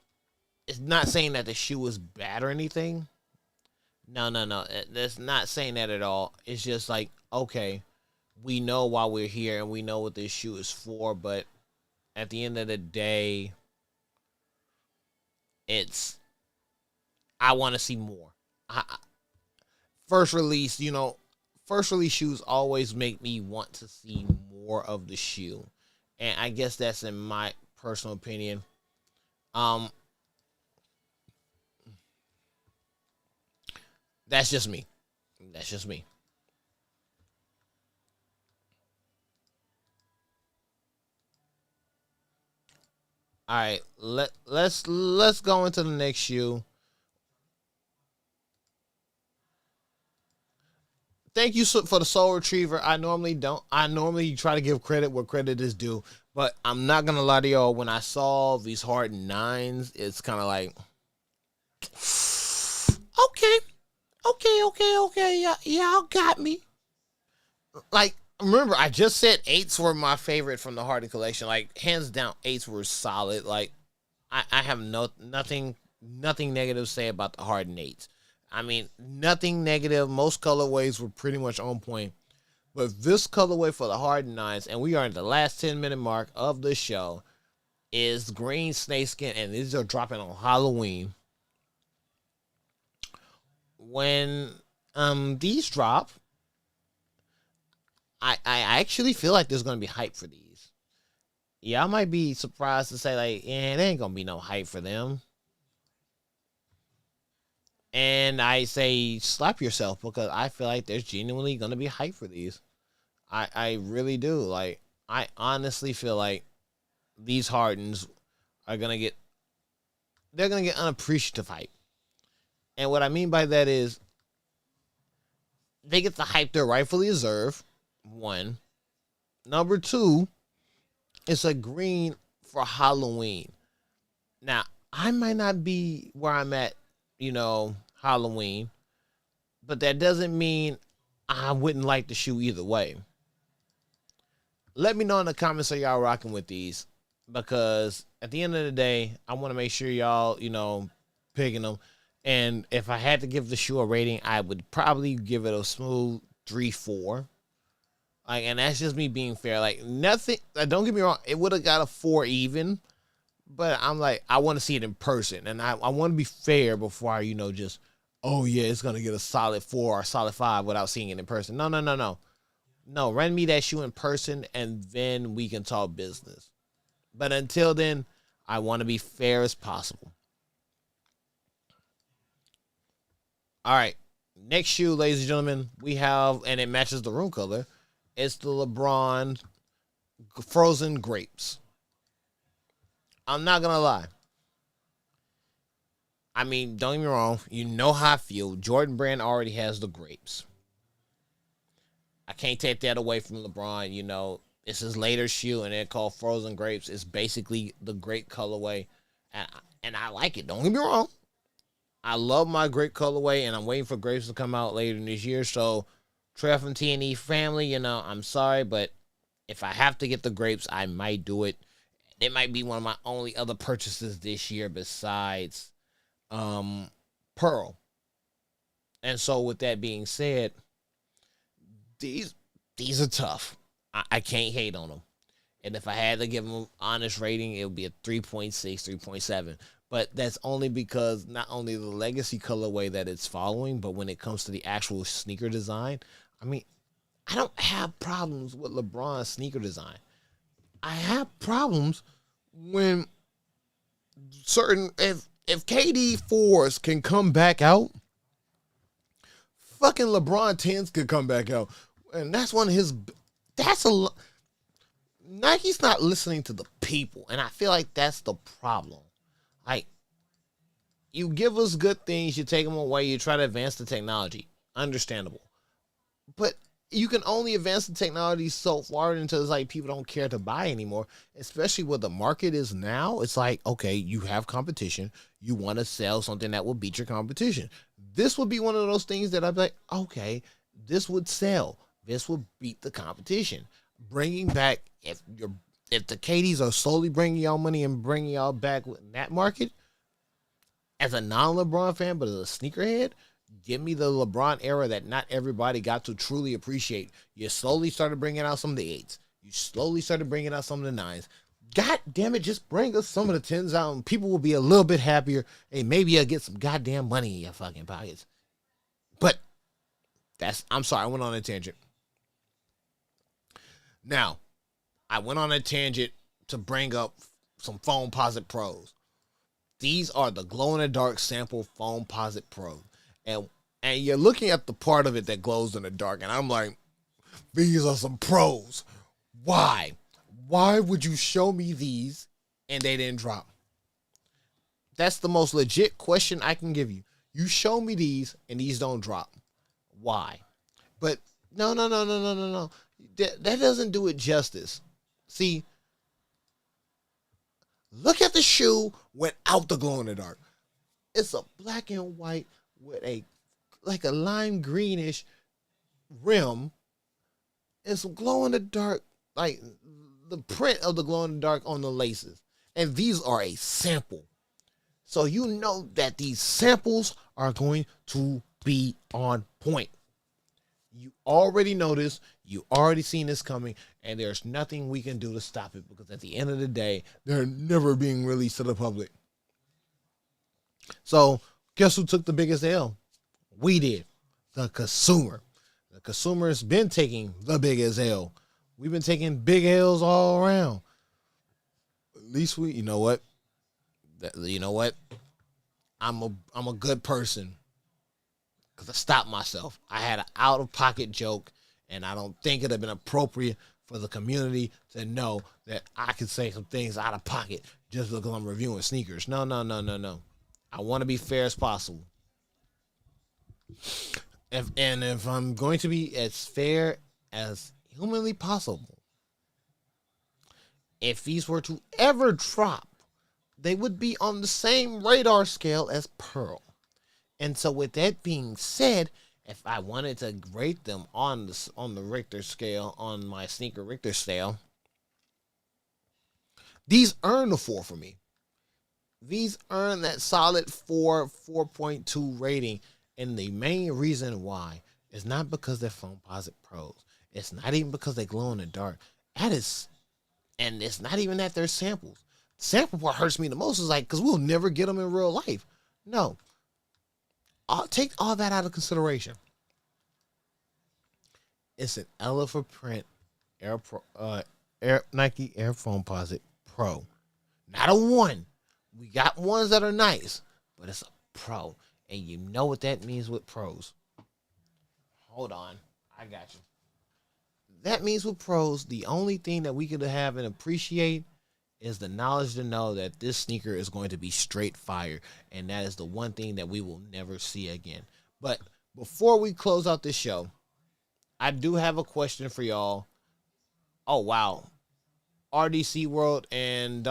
it's not saying that the shoe is bad or anything. No, no, no. That's not saying that at all. It's just like, okay, we know why we're here and we know what this shoe is for, but at the end of the day, it's I want to see more. First release, first release shoes always make me want to see more of the shoe, and I guess that's in my personal opinion. Um, that's just me. That's just me. All right, let's go into the next shoe. Thank you for the Soul Retriever. I normally don't. I normally try to give credit where credit is due, but I'm not gonna lie to y'all. When I saw these hard nines, it's kind of like, okay, okay, yeah, y'all got me. Like, remember, I just said eights were my favorite from the Harden collection. Like, hands down, eights were solid. Like, I have nothing negative to say about the Harden eights. I mean, nothing negative. Most colorways were pretty much on point. But this colorway for the Harden nines, and we are in the last 10-minute mark of the show, is green snakeskin, and these are dropping on Halloween. When these drop, I actually feel like there's gonna be hype for these. Yeah, I might be surprised to say like, yeah, there ain't gonna be no hype for them. And I say slap yourself because I feel like there's genuinely gonna be hype for these. I really do. Like I honestly feel like these Hardens are gonna get they're gonna get unappreciative hype. And what I mean by that is they get the hype they rightfully deserve. One. Number two, it's a green for Halloween. Now, I might not be where I'm at, Halloween, but that doesn't mean I wouldn't like the shoe either way. Let me know in the comments how y'all rocking with these because at the end of the day, I want to make sure y'all, picking them. And if I had to give the shoe a rating, I would probably give it a smooth 3-4. Like, and that's just me being fair. Like, nothing. Like, don't get me wrong. It would have got a 4 even, but I'm like, I want to see it in person, and I want to be fair before I, just, oh yeah, it's gonna get a solid 4 or a solid 5 without seeing it in person. No, no, no, no, no. Run me that shoe in person, and then we can talk business. But until then, I want to be fair as possible. All right, next shoe, ladies and gentlemen, we have, and it matches the room color. It's the LeBron Frozen Grapes. I'm not gonna lie. I mean, don't get me wrong. You know how I feel. Jordan Brand already has the grapes. I can't take that away from LeBron. It's his later shoe, and they're called Frozen Grapes. It's basically the grape colorway, and I like it. Don't get me wrong. I love my grape colorway, and I'm waiting for grapes to come out later this year. So, Trail from TNE family, I'm sorry, but if I have to get the grapes, I might do it. It might be one of my only other purchases this year besides um, Pearl. And so, with that being said, these these are tough. I can't hate on them. And if I had to give them an honest rating, it would be a 3.6, 3.7. But that's only because not only the legacy colorway that it's following, but when it comes to the actual sneaker design, I mean, I don't have problems with LeBron's sneaker design. I have problems when if KD fours can come back out, fucking LeBron 10s could come back out. And that's one of his that's a Nike's not listening to the people, and I feel like that's the problem. Like, you give us good things, you take them away, you try to advance the technology. Understandable. But you can only advance the technology so far until it's like people don't care to buy anymore, especially where the market is now. It's like, okay, you have competition. You want to sell something that will beat your competition. This would be one of those things that I'd be like, okay, this would sell. This would beat the competition. Bringing back, if the KDs are slowly bringing y'all money and bringing y'all back in that market, as a non-LeBron fan, but as a sneakerhead, give me the LeBron era that not everybody got to truly appreciate. You slowly started bringing out some of the 8s. You slowly started bringing out some of the 9s. God damn it, just bring us some of the 10s out and people will be a little bit happier. And maybe you'll get some goddamn money in your fucking pockets. But I'm sorry, I went on a tangent. Now, I went on a tangent to bring up some Foam Posit Pros. These are the glow-in-the-dark sample Foam Posit Pros. And you're looking at the part of it that glows in the dark, and I'm like, these are some pros. Why? Why would you show me these and they didn't drop? That's the most legit question I can give you. You show me these and these don't drop. Why? But no. That doesn't do it justice. See, look at the shoe without the glow in the dark. It's a black and white with a lime greenish rim and some glow in the dark, like the print of the glow in the dark on the laces. And these are a sample. So you know that these samples are going to be on point. You already know this. You already seen this coming, and there's nothing we can do to stop it because at the end of the day, they're never being released to the public. So guess who took the biggest L? We did. The consumer. The consumer has been taking the biggest L. We've been taking big L's all around. At least you know what? I'm a good person. Because I stopped myself. I had an out-of-pocket joke, and I don't think it would have been appropriate for the community to know that I could say some things out of pocket just because I'm reviewing sneakers. No. I want to be fair as possible. If I'm going to be as fair as humanly possible, if these were to ever drop, they would be on the same radar scale as Pearl. And so with that being said, if I wanted to rate them on the Richter scale, on my sneaker Richter scale, these earn a 4 for me. These earn that solid 4.2 rating. And the main reason why is not because they're Foam Posit Pros. It's not even because they glow in the dark. And it's not even that they're samples. The sample part hurts me the most is like, because we'll never get them in real life. No. I'll take all that out of consideration. It's an elephant print Nike Air Foam Posit Pro. Not a 1. We got ones that are nice, but it's a Pro. And you know what that means with pros. Hold on. I got you. That means with pros, the only thing that we could have and appreciate is the knowledge to know that this sneaker is going to be straight fire. And that is the one thing that we will never see again. But before we close out this show, I do have a question for y'all. Oh, wow. RDC World and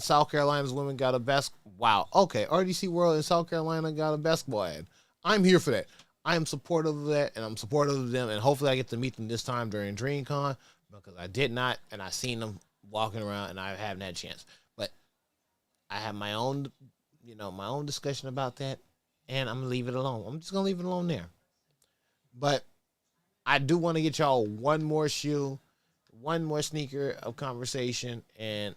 South Carolina's women got a wow. Okay, RDC World and South Carolina got a basketball ad. I'm here for that. I am supportive of that, and I'm supportive of them, and hopefully I get to meet them this time during DreamCon, because I did not, and I seen them walking around, and I haven't had a chance. But I have my own, my own discussion about that, and I'm gonna leave it alone. I'm just gonna leave it alone there. But I do want to get y'all one more shoe, one more sneaker of conversation, and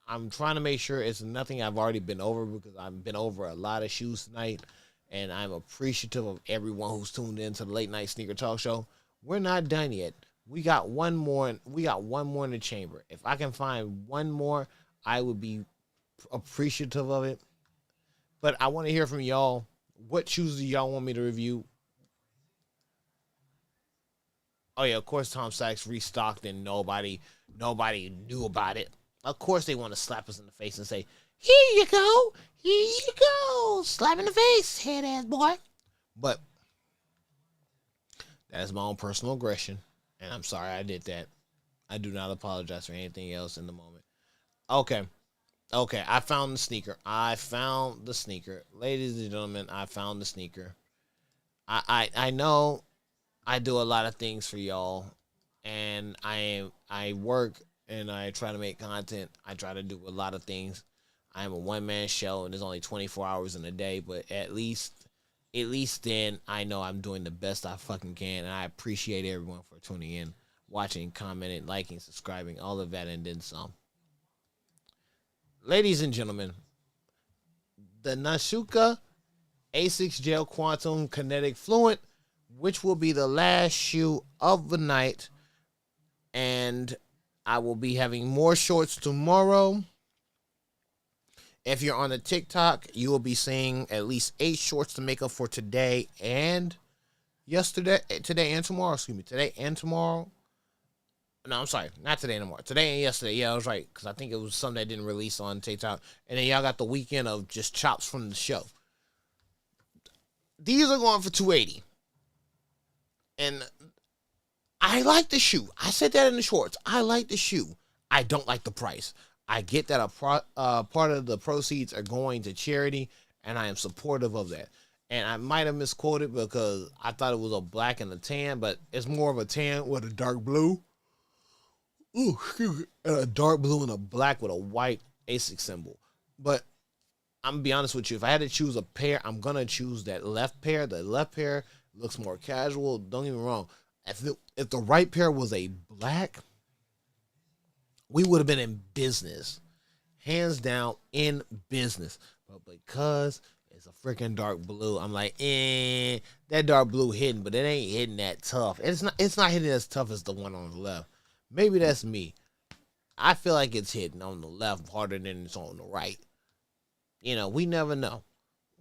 I'm trying to make sure it's nothing I've already been over, because I've been over a lot of shoes tonight, and I'm appreciative of everyone who's tuned in to the Late Night Sneaker Talk Show. We're not done yet. We got one more. We got one more in the chamber. If I can find one more, I would be appreciative of it. But I want to hear from y'all. What shoes do y'all want me to review? Oh yeah, of course Tom Sachs restocked and nobody knew about it. Of course they want to slap us in the face and say, "Here you go, here you go, slap in the face, head ass boy." But that is my own personal aggression, and I'm sorry I did that. I do not apologize for anything else in the moment. Okay. Okay, I found the sneaker. Ladies and gentlemen, I found the sneaker. I know I do a lot of things for y'all, and I work and I try to make content. I try to do a lot of things. I am a one man show, and there's only 24 hours in a day, but at least then I know I'm doing the best I fucking can, and I appreciate everyone for tuning in, watching, commenting, liking, subscribing, all of that, and then some. Ladies and gentlemen, the Nashuka A6 Gel Quantum Kinetic Fluent, which will be the last shoe of the night, and I will be having more shorts tomorrow. If you're on the TikTok, you will be seeing at least 8 shorts to make up for today and today and tomorrow. Today and tomorrow. No, I'm sorry, not today and tomorrow. Today and yesterday. Yeah, I was right, because I think it was something that didn't release on TikTok. And then y'all got the weekend of just chops from the show. These are going for $280. And I like the shoe. I said that in the shorts. I like the shoe. I don't like the price. I get that a part of the proceeds are going to charity, and I am supportive of that. And I might have misquoted because I thought it was a black and a tan, but it's more of a tan with a dark blue. Ooh, a dark blue and a black with a white ASIC symbol. But I'm gonna be honest with you. If I had to choose a pair, I'm gonna choose that left pair. The left pair looks more casual. Don't get me wrong. If the right pair was a black, we would have been in business, hands down in business. But because it's a freaking dark blue, I'm like, that dark blue hitting, but it ain't hitting that tough. It's not hitting as tough as the one on the left. Maybe that's me. I feel like it's hitting on the left harder than it's on the right. We never know.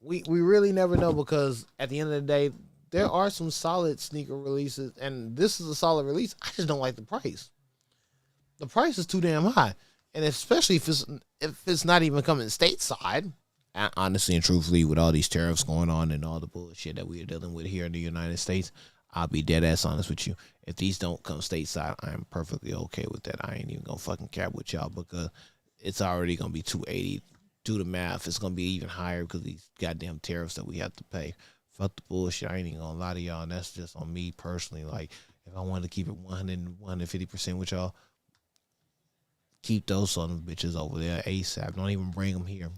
We really never know, because at the end of the day, there are some solid sneaker releases, and this is a solid release. I just don't like the price. The price is too damn high, and especially if it's not even coming stateside. Honestly and truthfully, with all these tariffs going on and all the bullshit that we are dealing with here in the United States, I'll be dead ass honest with you. If these don't come stateside, I am perfectly okay with that. I ain't even gonna fucking cap with y'all, because it's already gonna be $280. Do the math, it's gonna be even higher because these goddamn tariffs that we have to pay. Fuck the bullshit. I ain't even gonna lie to y'all, and that's just on me personally. Like, if I wanted to keep it 150% with y'all, keep those son of bitches over there ASAP. Don't even bring them here.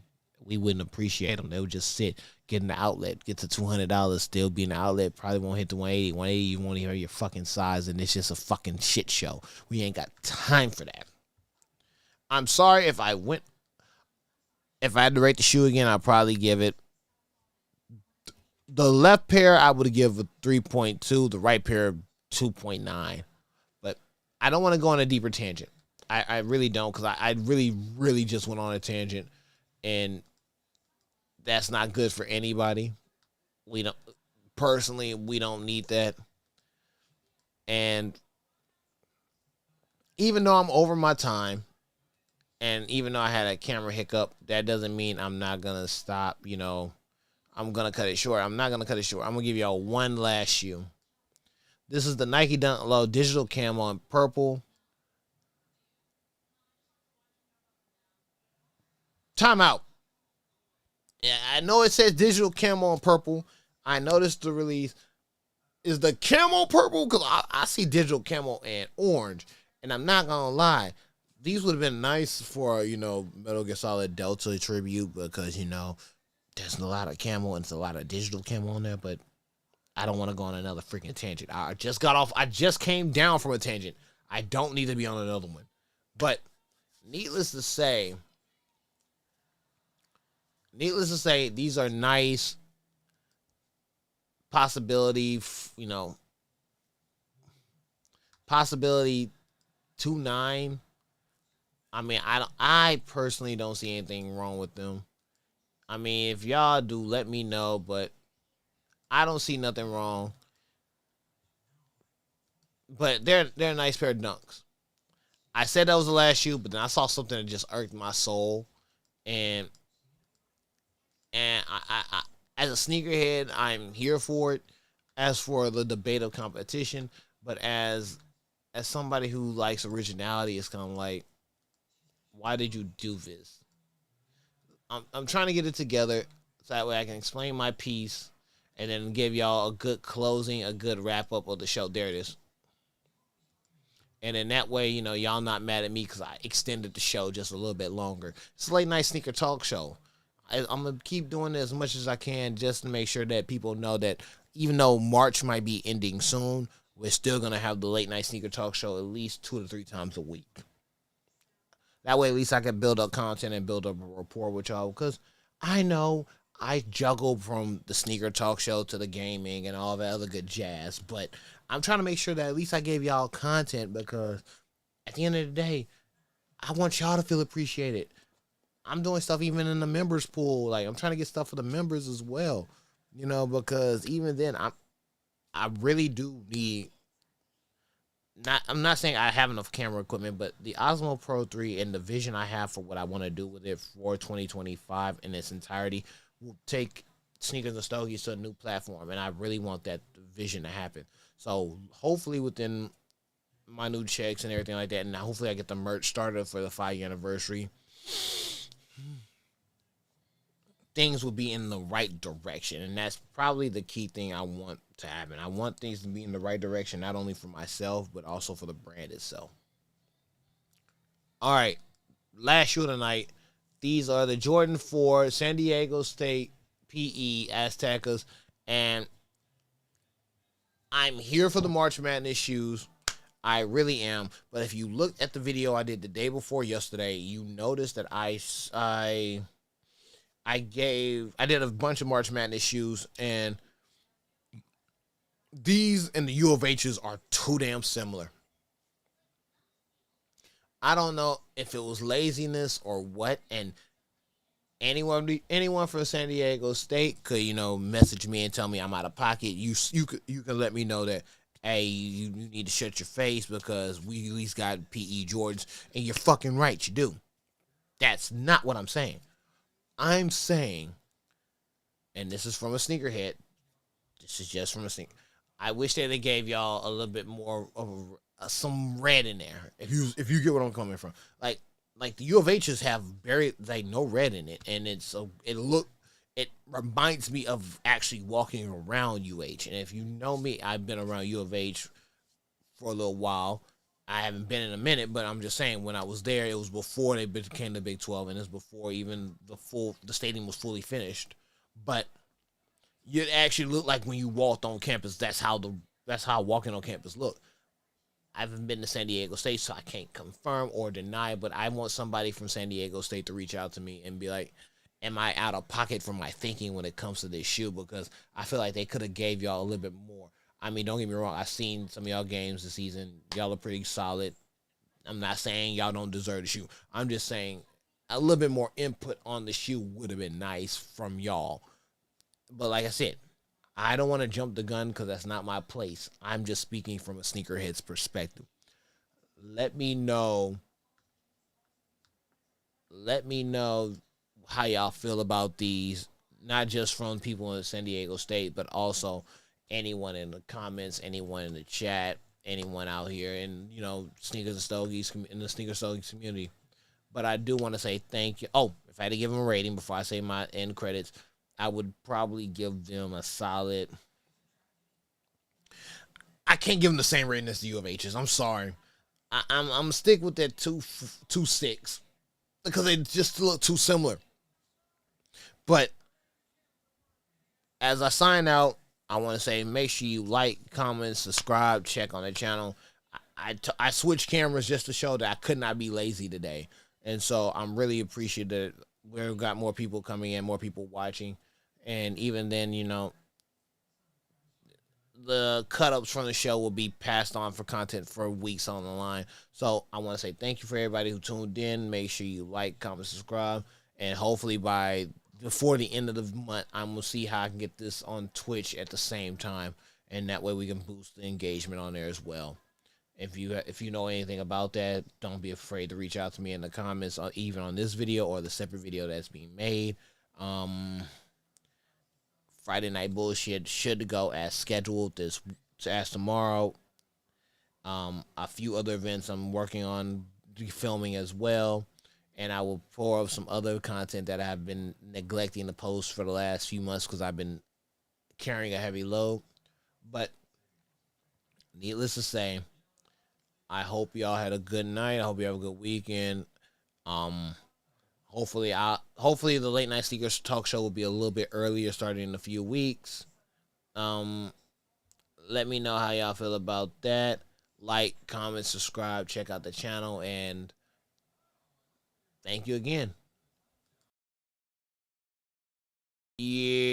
We wouldn't appreciate them. They would just sit, get in the outlet, get to $200, still be in the outlet. Probably won't hit the 180. 180, you won't even hear your fucking size, and it's just a fucking shit show. We ain't got time for that. I'm sorry if I had to rate the shoe again, I'd probably give it. The left pair, I would give a 3.2. The right pair, 2.9. But I don't want to go on a deeper tangent. I really don't, because I really, really just went on a tangent, and that's not good for anybody. We don't need that. And even though I'm over my time, and even though I had a camera hiccup, that doesn't mean I'm not going to stop, I'm going to cut it short. I'm not going to cut it short. I'm going to give y'all one last shoe. This is the Nike Dunk Low Digital Camo in purple. Time out. Yeah, I know it says digital camo and purple. I noticed the release is the camo purple because I see digital camo and orange, and I'm not gonna lie, these would have been nice for Metal Gear Solid Delta tribute because there's a lot of camo and it's a lot of digital camo on there, but I don't want to go on another freaking tangent. I just got off. I just came down from a tangent. I don't need to be on another one. But needless to say, these are nice possibility. Possibility 2-9. I mean, I personally don't see anything wrong with them. I mean, if y'all do, let me know. But I don't see nothing wrong. But they're a nice pair of dunks. I said that was the last shoe, but then I saw something that just irked my soul, and I as a sneakerhead, I'm here for it. As for the debate of competition, but as somebody who likes originality, it's kind of like, why did you do this? I'm trying to get it together so that way I can explain my piece and then give y'all a good closing, a good wrap up of the show. There it is. And then that way, y'all not mad at me because I extended the show just a little bit longer. It's a late night sneaker talk show. I'm going to keep doing it as much as I can just to make sure that people know that even though March might be ending soon, we're still going to have the late night sneaker talk show at least 2 to 3 times a week. That way, at least I can build up content and build up a rapport with y'all because I know I juggle from the sneaker talk show to the gaming and all that other good jazz, but I'm trying to make sure that at least I gave y'all content because at the end of the day, I want y'all to feel appreciated. I'm doing stuff even in the members pool. Like, I'm trying to get stuff for the members as well, because even then I really do need, I'm not saying I have enough camera equipment, but the Osmo Pro 3 and the vision I have for what I want to do with it for 2025 in its entirety will take Sneakers and Stogies to a new platform, and I really want that vision to happen. So hopefully within my new checks and everything like that, and hopefully I get the merch started for the 5-year anniversary, things will be in the right direction, and that's probably the key thing I want to happen. I want things to be in the right direction, not only for myself, but also for the brand itself. All right, last shoe tonight. These are the Jordan 4 San Diego State PE Aztecas, and I'm here for the March Madness shoes. I really am. But if you looked at the video I did the day before yesterday, you noticed that I did a bunch of March Madness shoes, and these and the U of H's are too damn similar. I don't know if it was laziness or what, and anyone from San Diego State could message me and tell me I'm out of pocket. You can let me know that, hey, you need to shut your face because we at least got PE Jordans, and you're fucking right, you do. That's not what I'm saying. I'm saying, and this is from a sneakerhead. This is just from a sneaker. I wish that they gave y'all a little bit more of some red in there. If you get what I'm coming from, like the U of H's have very no red in it, and it reminds me of actually walking around UH. And if you know me, I've been around U of H for a little while. I haven't been in a minute, but I'm just saying when I was there, it was before they became the Big 12, and it's before even the stadium was fully finished. But it actually looked like when you walked on campus, that's how walking on campus looked. I haven't been to San Diego State, so I can't confirm or deny, but I want somebody from San Diego State to reach out to me and be like, am I out of pocket from my thinking when it comes to this shoe? Because I feel like they could have gave y'all a little bit more. I mean, don't get me wrong. I've seen some of y'all games this season. Y'all are pretty solid. I'm not saying y'all don't deserve the shoe. I'm just saying a little bit more input on the shoe would have been nice from y'all. But like I said, I don't want to jump the gun because that's not my place. I'm just speaking from a sneakerhead's perspective. Let me know how y'all feel about these, not just from people in San Diego State, but also anyone in the comments, anyone in the chat, anyone out here in Sneakers and Stogies in the Sneaker Stogies community. But I do want to say thank you. Oh, if I had to give them a rating before I say my end credits, I would probably give them a solid. I can't give them the same rating as the U of H's. I'm sorry. I'm stick with that 2.6 because they just look too similar. But as I sign out, I want to say make sure you like, comment, subscribe, check on the channel. I switched cameras just to show that I could not be lazy today, and so I'm really appreciative that we've got more people coming in, more people watching, and even then, the cut ups from the show will be passed on for content for weeks on the line. So I want to say thank you for everybody who tuned in. Make sure you like, comment, subscribe, and hopefully before the end of the month, I'm gonna see how I can get this on Twitch at the same time, and that way we can boost the engagement on there as well. If you know anything about that, don't be afraid to reach out to me in the comments, even on this video or the separate video that's being made. Friday Night Bullshit should go as scheduled as tomorrow. A few other events I'm working on filming as well, and I will pour up some other content that I've been neglecting to post for the last few months because I've been carrying a heavy load. But needless to say, I hope y'all had a good night. I hope you have a good weekend. Um, hopefully the late night sneakers talk show will be a little bit earlier, starting in a few weeks. Um, Let me know how y'all feel about that. Like, comment, subscribe, check out the channel, and thank you again. Yeah.